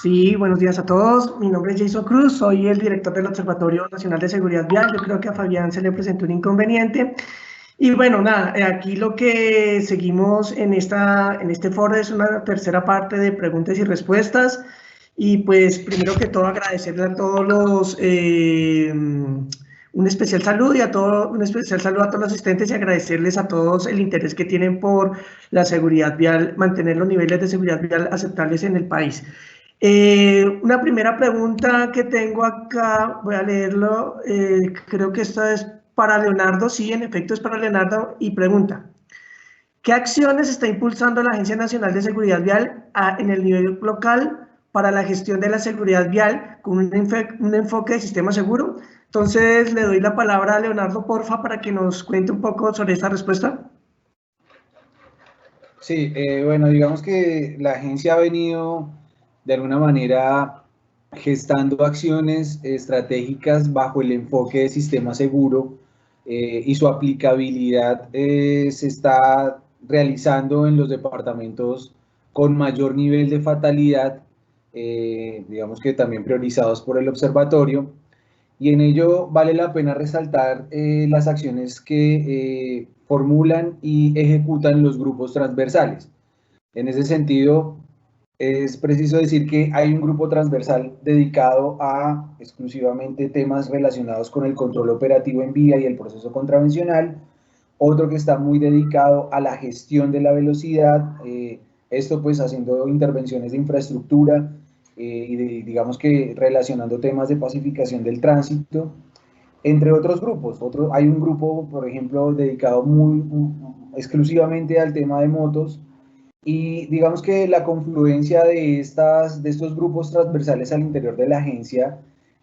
Sí, buenos días a todos. Mi nombre es Jason Cruz, soy el director del Observatorio Nacional de Seguridad Vial. Yo creo que a Fabián se le presentó un inconveniente. Y bueno, nada, aquí lo que seguimos en este foro es una tercera parte de preguntas y respuestas. Y pues primero que todo agradecerle a todos los, un especial saludo a todos los asistentes y agradecerles a todos el interés que tienen por la seguridad vial, mantener los niveles de seguridad vial aceptables en el país. Una primera pregunta que tengo acá, voy a leerlo, creo que esta es para Leonardo. Sí, en efecto es para Leonardo, y pregunta: ¿qué acciones está impulsando la Agencia Nacional de Seguridad Vial en el nivel local para la gestión de la seguridad vial con un enfoque de sistema seguro. Entonces, le doy la palabra a Leonardo, porfa, para que nos cuente un poco sobre esta respuesta. Sí, bueno, digamos que la agencia ha venido de alguna manera gestando acciones estratégicas bajo el enfoque de sistema seguro y su aplicabilidad se está realizando en los departamentos con mayor nivel de fatalidad, digamos que también priorizados por el observatorio, y en ello vale la pena resaltar las acciones que formulan y ejecutan los grupos transversales. En ese sentido, es preciso decir que hay un grupo transversal dedicado a exclusivamente temas relacionados con el control operativo en vía y el proceso contravencional, otro que está muy dedicado a la gestión de la velocidad, esto pues haciendo intervenciones de infraestructura y digamos que relacionando temas de pacificación del tránsito, entre otros grupos. Hay un grupo, por ejemplo, dedicado exclusivamente al tema de motos, y digamos que la confluencia de estos grupos transversales al interior de la agencia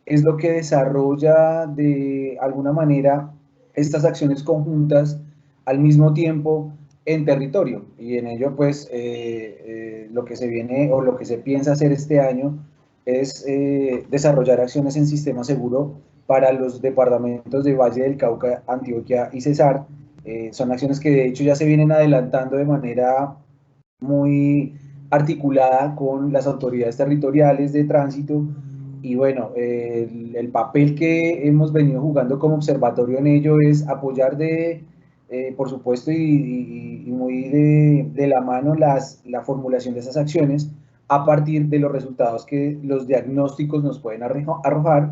es lo que desarrolla de alguna manera estas acciones conjuntas al mismo tiempo en territorio, y en ello pues lo que se viene o lo que se piensa hacer este año es desarrollar acciones en sistema seguro para los departamentos de Valle del Cauca, Antioquia y Cesar. Son acciones que de hecho ya se vienen adelantando de manera muy articulada con las autoridades territoriales de tránsito, y bueno, el papel que hemos venido jugando como observatorio en ello es apoyar por supuesto, y muy de la mano la formulación de esas acciones a partir de los resultados que los diagnósticos nos pueden arrojar,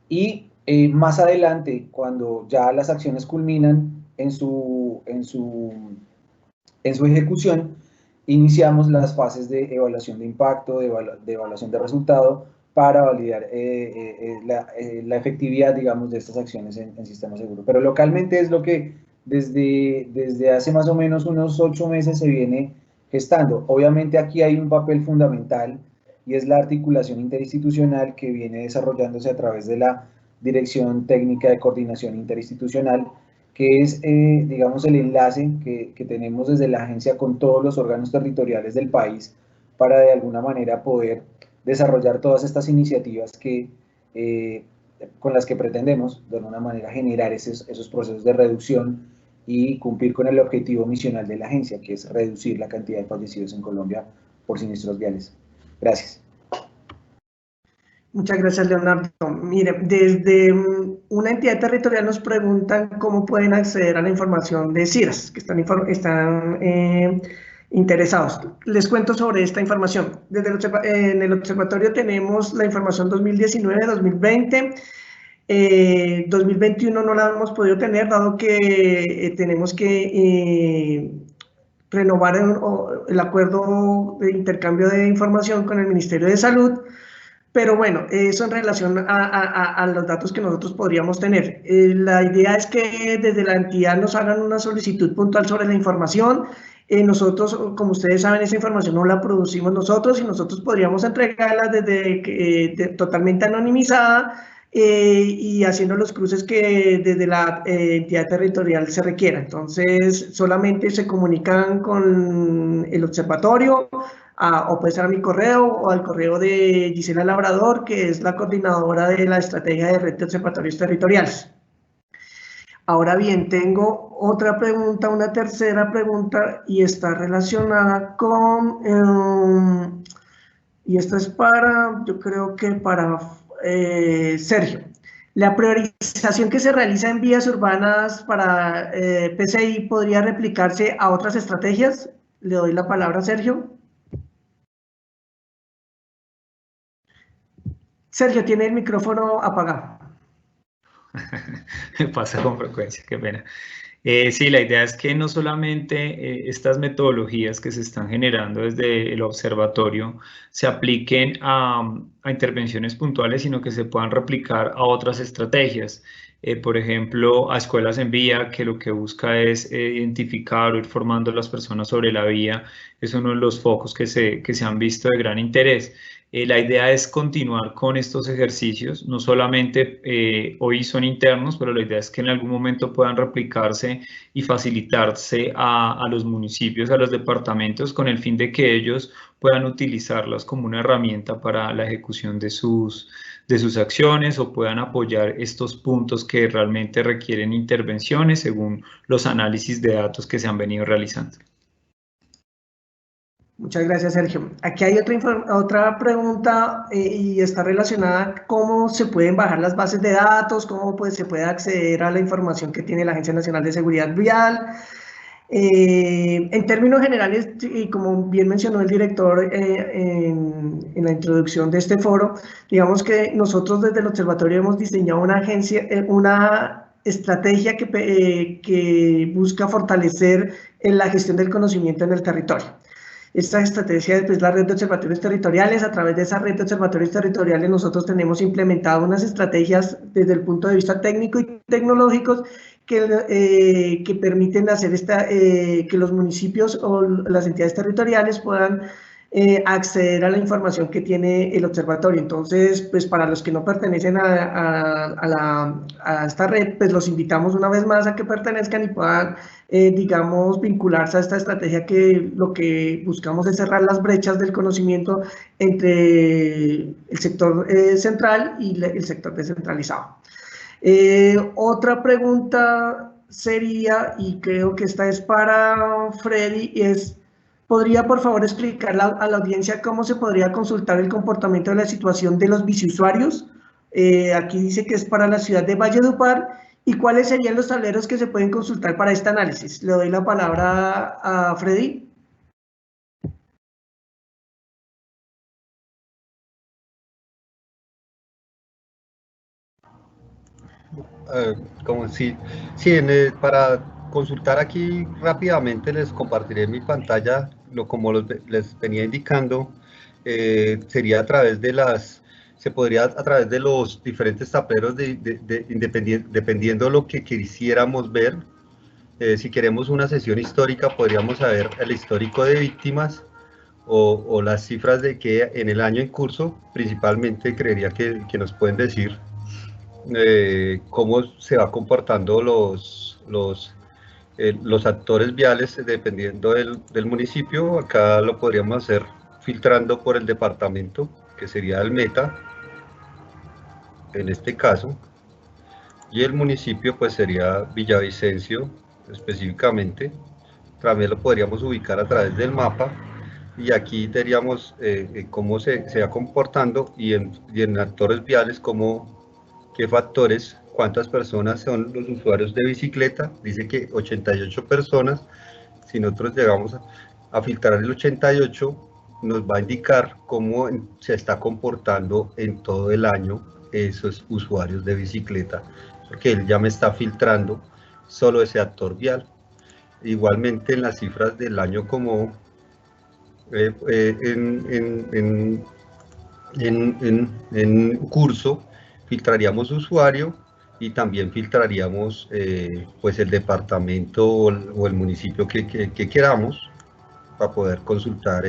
y más adelante, cuando ya las acciones culminan en su ejecución, iniciamos las fases de evaluación de impacto, de evaluación de resultado, para validar la efectividad, digamos, de estas acciones en sistema seguro. Pero localmente es lo que desde hace más o menos unos 8 meses se viene gestando. Obviamente aquí hay un papel fundamental, y es la articulación interinstitucional que viene desarrollándose a través de la Dirección Técnica de Coordinación Interinstitucional, que es, digamos, el enlace que tenemos desde la agencia con todos los órganos territoriales del país para de alguna manera poder desarrollar todas estas iniciativas con las que pretendemos de alguna manera generar esos procesos de reducción y cumplir con el objetivo misional de la agencia, que es reducir la cantidad de fallecidos en Colombia por siniestros viales. Gracias. Muchas gracias, Leonardo. Mire, desde una entidad territorial nos preguntan cómo pueden acceder a la información de CIRAS, que están interesados. Les cuento sobre esta información. En el observatorio tenemos la información 2019, 2020, 2021 no la hemos podido tener, dado que tenemos que renovar el acuerdo de intercambio de información con el Ministerio de Salud. Pero bueno, eso en relación a los datos que nosotros podríamos tener. La idea es que desde la entidad nos hagan una solicitud puntual sobre la información. Nosotros, como ustedes saben, esa información no la producimos nosotros, y nosotros podríamos entregarla totalmente anonimizada y haciendo los cruces que desde la entidad territorial se requiera. Entonces, solamente se comunican con el observatorio, o puede ser a mi correo o al correo de Gisela Labrador, que es la coordinadora de la estrategia de red de observatorios territoriales. Ahora bien, tengo otra pregunta, una tercera pregunta, y está relacionada con, y esta es yo creo que para Sergio. La priorización que se realiza en vías urbanas para PCI podría replicarse a otras estrategias. Le doy la palabra a Sergio. Sergio, tiene el micrófono apagado. Me pasa con frecuencia, qué pena. Sí, la idea es que no solamente estas metodologías que se están generando desde el observatorio se apliquen a intervenciones puntuales, sino que se puedan replicar a otras estrategias. Por ejemplo, a escuelas en vía, que lo que busca es identificar o ir formando a las personas sobre la vía. Es uno de los focos que se han visto de gran interés. La idea es continuar con estos ejercicios, no solamente hoy son internos, pero la idea es que en algún momento puedan replicarse y facilitarse a los municipios, a los departamentos, con el fin de que ellos puedan utilizarlas como una herramienta para la ejecución de sus acciones o puedan apoyar estos puntos que realmente requieren intervenciones según los análisis de datos que se han venido realizando. Muchas gracias, Sergio. Aquí hay otra pregunta y está relacionada a cómo se pueden bajar las bases de datos, cómo se puede acceder a la información que tiene la Agencia Nacional de Seguridad Vial. En términos generales, y como bien mencionó el director en la introducción de este foro, digamos que nosotros desde el observatorio hemos diseñado una estrategia que busca fortalecer la gestión del conocimiento en el territorio. Esta estrategia es la red de observatorios territoriales. A través de esa red de observatorios territoriales nosotros tenemos implementado unas estrategias desde el punto de vista técnico y tecnológicos que permiten hacer que los municipios o las entidades territoriales puedan acceder a la información que tiene el observatorio. Entonces, pues para los que no pertenecen a esta red, pues los invitamos una vez más a que pertenezcan y puedan, digamos, vincularse a esta estrategia, que lo que buscamos es cerrar las brechas del conocimiento entre el sector central y el sector descentralizado. Otra pregunta sería, y creo que esta es para Freddy, es: ¿podría por favor explicar a la audiencia cómo se podría consultar el comportamiento de la situación de los biciusuarios? Aquí dice que es para la ciudad de Valledupar. ¿Y cuáles serían los tableros que se pueden consultar para este análisis? Le doy la palabra a Freddy. Para consultar aquí rápidamente les compartiré mi pantalla, como les venía indicando, sería a través de se podría a través de los diferentes tableros dependiendo de lo que quisiéramos ver. Si queremos una sesión histórica, podríamos saber el histórico de víctimas o las cifras de que en el año en curso, principalmente creería que nos pueden decir cómo se va comportando los actores viales dependiendo del municipio. Acá lo podríamos hacer filtrando por el departamento, que sería el meta en este caso, y el municipio pues sería Villavicencio específicamente. También lo podríamos ubicar a través del mapa, y aquí tendríamos cómo se va comportando, y en actores viales qué factores, cuántas personas son los usuarios de bicicleta. Dice que 88 personas. Si nosotros llegamos a filtrar el 88, nos va a indicar cómo se está comportando en todo el año esos usuarios de bicicleta, porque él ya me está filtrando solo ese actor vial. Igualmente en las cifras del año como en curso, filtraríamos usuario y también filtraríamos pues el departamento o el municipio que queramos, para poder consultar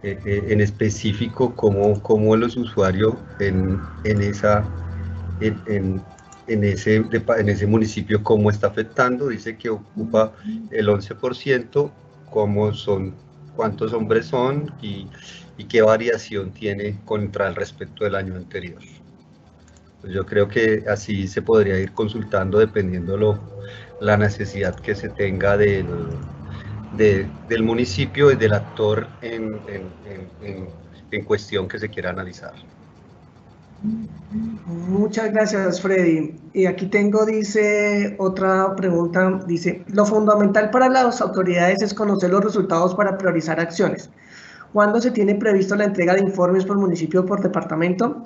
en específico cómo los usuarios en ese municipio cómo está afectando. Dice que ocupa el 11%, cuántos hombres son y qué variación tiene contra el respecto del año anterior. Pues yo creo que así se podría ir consultando dependiendo la necesidad que se tenga del municipio y del actor en cuestión que se quiera analizar. Muchas gracias, Freddy. Y aquí dice otra pregunta, dice: lo fundamental para las autoridades es conocer los resultados para priorizar acciones. ¿Cuándo se tiene previsto la entrega de informes por municipio o por departamento?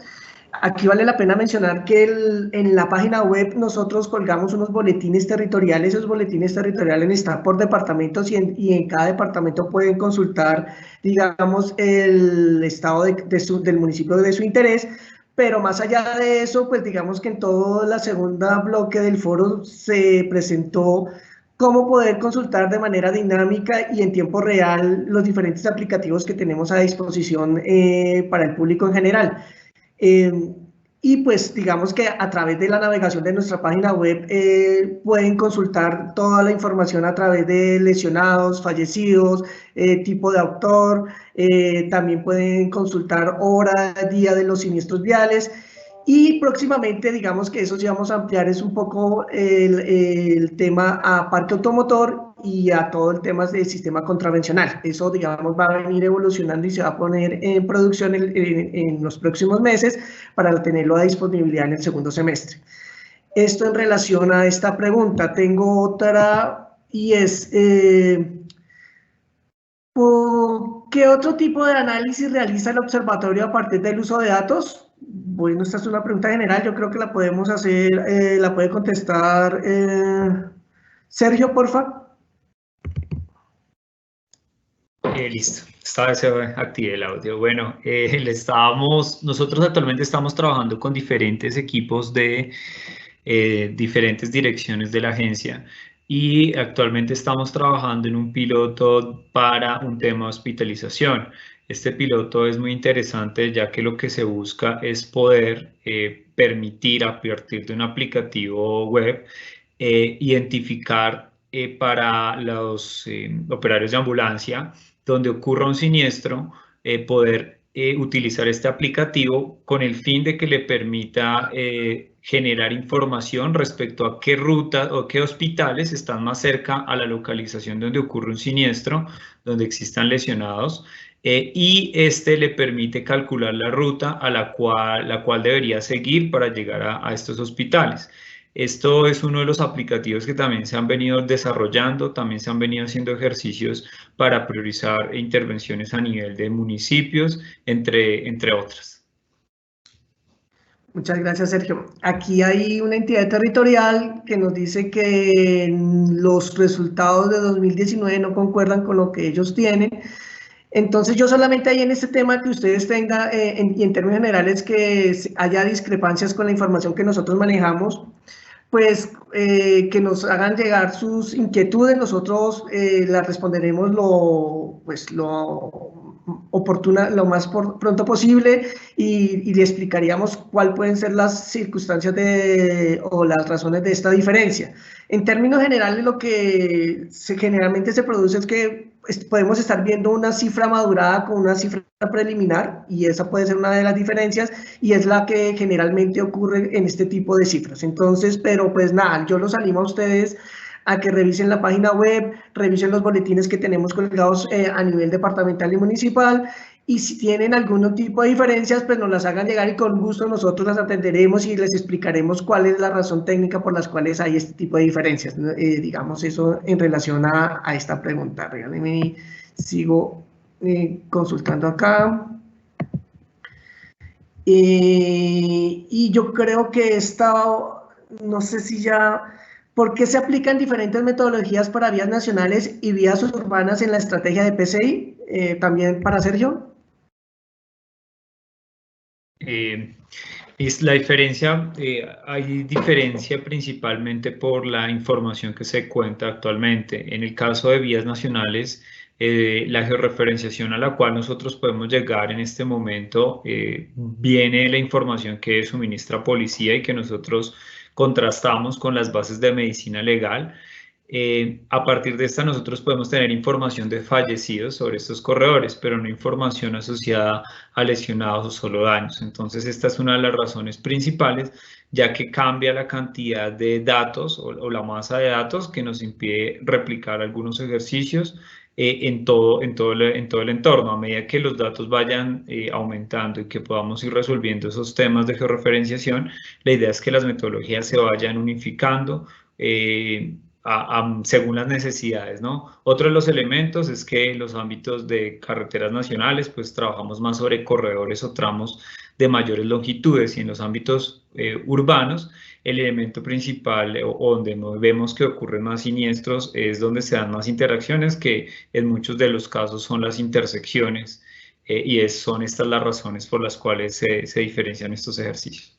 Aquí vale la pena mencionar que en la página web nosotros colgamos unos boletines territoriales. Esos boletines territoriales están por departamentos y en cada departamento pueden consultar, digamos, el estado del municipio de su interés. Pero más allá de eso, pues digamos que en todo la segunda bloque del foro se presentó cómo poder consultar de manera dinámica y en tiempo real los diferentes aplicativos que tenemos a disposición para el público en general. Y pues digamos que a través de la navegación de nuestra página web pueden consultar toda la información a través de lesionados, fallecidos, tipo de autor, también pueden consultar hora, día de los siniestros viales. Y próximamente, digamos que eso sí vamos a ampliar es un poco el tema a parque automotor y a todo el tema del sistema contravencional. Eso, digamos, va a venir evolucionando y se va a poner en producción en los próximos meses para tenerlo a disponibilidad en el segundo semestre. Esto en relación a esta pregunta. Tengo otra y es, ¿qué otro tipo de análisis realiza el observatorio a partir del uso de datos? Bueno, esta es una pregunta general, yo creo que la podemos hacer, la puede contestar Sergio, porfa. Listo, esta vez se activé el audio. Bueno, nosotros actualmente estamos trabajando con diferentes equipos de diferentes direcciones de la agencia y actualmente estamos trabajando en un piloto para un tema de hospitalización. Este piloto es muy interesante ya que lo que se busca es poder permitir a partir de un aplicativo web identificar para los operarios de ambulancia donde ocurra un siniestro, poder utilizar este aplicativo con el fin de que le permita generar información respecto a qué rutas o qué hospitales están más cerca a la localización donde ocurre un siniestro, donde existan lesionados, y este le permite calcular la ruta a la cual debería seguir para llegar a estos hospitales. Esto es uno de los aplicativos que también se han venido desarrollando, también se han venido haciendo ejercicios para priorizar intervenciones a nivel de municipios, entre otras. Muchas gracias, Sergio. Aquí hay una entidad territorial que nos dice que los resultados de 2019 no concuerdan con lo que ellos tienen. Entonces, yo solamente ahí en este tema que ustedes tengan, y en términos generales, que haya discrepancias con la información que nosotros manejamos, pues que nos hagan llegar sus inquietudes, nosotros las responderemos lo más pronto posible y le explicaríamos cuáles pueden ser las circunstancias o las razones de esta diferencia. En términos generales, lo que generalmente se produce es que podemos estar viendo una cifra madurada con una cifra preliminar y esa puede ser una de las diferencias y es la que generalmente ocurre en este tipo de cifras. Entonces, pero pues nada, yo los animo a ustedes a que revisen la página web, revisen los boletines que tenemos colgados a nivel departamental y municipal, y si tienen algún tipo de diferencias, pues nos las hagan llegar y con gusto nosotros las atenderemos y les explicaremos cuál es la razón técnica por las cuales hay este tipo de diferencias. Digamos eso en relación a esta pregunta. Regálenme, sigo consultando acá. Y yo creo que esta, no sé si ya... ¿Por qué se aplican diferentes metodologías para vías nacionales y vías urbanas en la estrategia de PCI? También para Sergio. La diferencia, hay diferencia principalmente por la información que se cuenta actualmente. En el caso de vías nacionales, la georreferenciación a la cual nosotros podemos llegar en este momento viene de la información que suministra policía y que nosotros contrastamos con las bases de medicina legal. A partir de esta nosotros podemos tener información de fallecidos sobre estos corredores, pero no información asociada a lesionados o solo daños. Entonces esta es una de las razones principales, ya que cambia la cantidad de datos o la masa de datos que nos impide replicar algunos ejercicios en todo el entorno. A medida que los datos vayan aumentando y que podamos ir resolviendo esos temas de georreferenciación, la idea es que las metodologías se vayan unificando según las necesidades, ¿no? Otro de los elementos es que en los ámbitos de carreteras nacionales, pues trabajamos más sobre corredores o tramos de mayores longitudes, y en los ámbitos urbanos, el elemento principal o donde vemos que ocurren más siniestros es donde se dan más interacciones, que en muchos de los casos son las intersecciones, y son estas las razones por las cuales se diferencian estos ejercicios.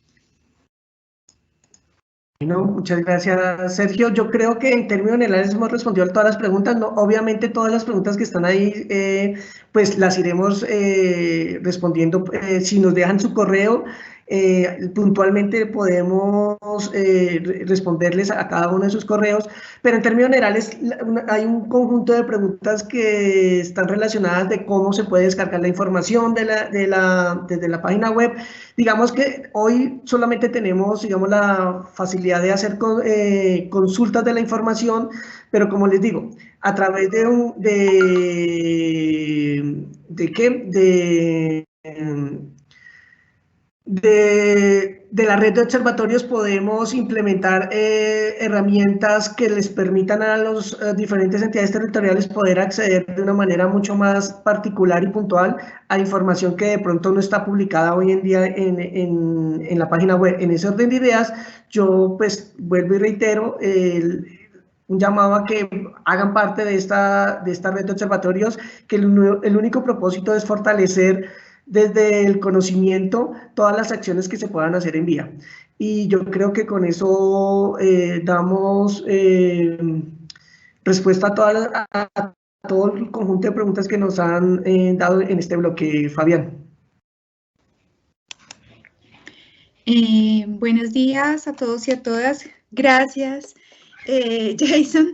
Bueno, muchas gracias, Sergio. Yo creo que en términos generales hemos respondido a todas las preguntas. No, obviamente todas las preguntas que están ahí, pues las iremos respondiendo. Si nos dejan su correo, puntualmente podemos responderles a cada uno de sus correos. Pero en términos generales hay un conjunto de preguntas que están relacionadas de cómo se puede descargar la información desde la página web. Digamos que hoy solamente tenemos, digamos, la facilidad de hacer consultas de la información, pero como les digo, a través de la red de observatorios podemos implementar herramientas que les permitan a las diferentes entidades territoriales poder acceder de una manera mucho más particular y puntual a información que de pronto no está publicada hoy en día en la página web. En ese orden de ideas, yo pues vuelvo y reitero un llamado a que hagan parte de esta red de observatorios, que el único propósito es fortalecer desde el conocimiento todas las acciones que se puedan hacer en vía. Y yo creo que con eso damos respuesta a todo el conjunto de preguntas que nos han dado en este bloque, Fabián. Buenos días a todos y a todas. Gracias, Jason.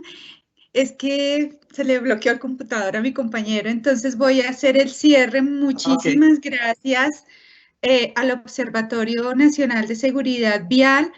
Es que se le bloqueó el computador a mi compañero, entonces voy a hacer el cierre. Muchísimas gracias al Observatorio Nacional de Seguridad Vial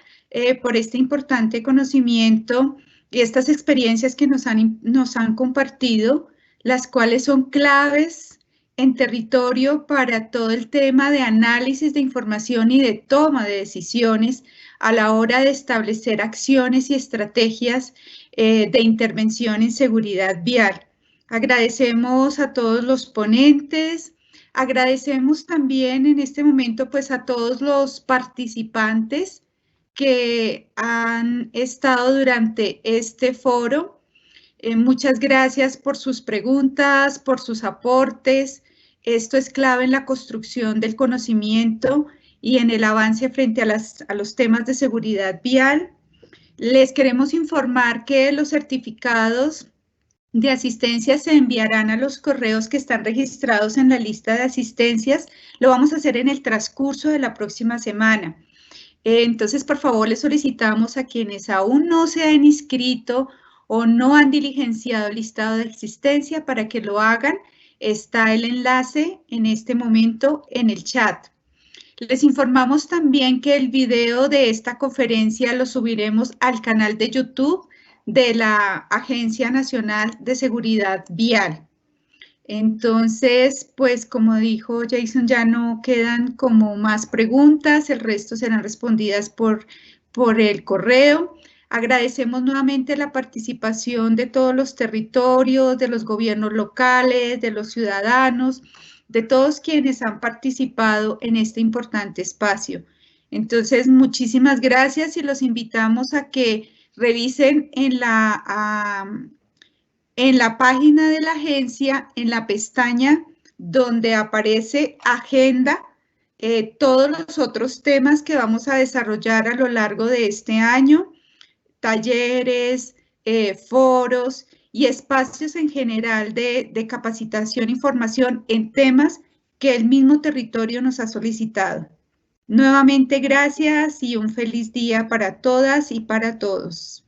por este importante conocimiento y estas experiencias que nos han compartido, las cuales son claves en territorio para todo el tema de análisis de información y de toma de decisiones a la hora de establecer acciones y estrategias de intervención en seguridad vial. Agradecemos a todos los ponentes, agradecemos también en este momento pues a todos los participantes que han estado durante este foro. Muchas gracias por sus preguntas, por sus aportes. Esto es clave en la construcción del conocimiento y en el avance frente a los temas de seguridad vial. Les queremos informar que los certificados de asistencia se enviarán a los correos que están registrados en la lista de asistencias. Lo vamos a hacer en el transcurso de la próxima semana. Entonces, por favor, les solicitamos a quienes aún no se han inscrito o no han diligenciado el listado de asistencia para que lo hagan. Está el enlace en este momento en el chat. Les informamos también que el video de esta conferencia lo subiremos al canal de YouTube de la Agencia Nacional de Seguridad Vial. Entonces, pues como dijo Jason, ya no quedan como más preguntas, el resto serán respondidas por el correo. Agradecemos nuevamente la participación de todos los territorios, de los gobiernos locales, de los ciudadanos, de todos quienes han participado en este importante espacio. Entonces, muchísimas gracias y los invitamos a que revisen en la página de la agencia, en la pestaña donde aparece Agenda, todos los otros temas que vamos a desarrollar a lo largo de este año, talleres, foros y espacios en general de capacitación y formación en temas que el mismo territorio nos ha solicitado. Nuevamente, gracias y un feliz día para todas y para todos.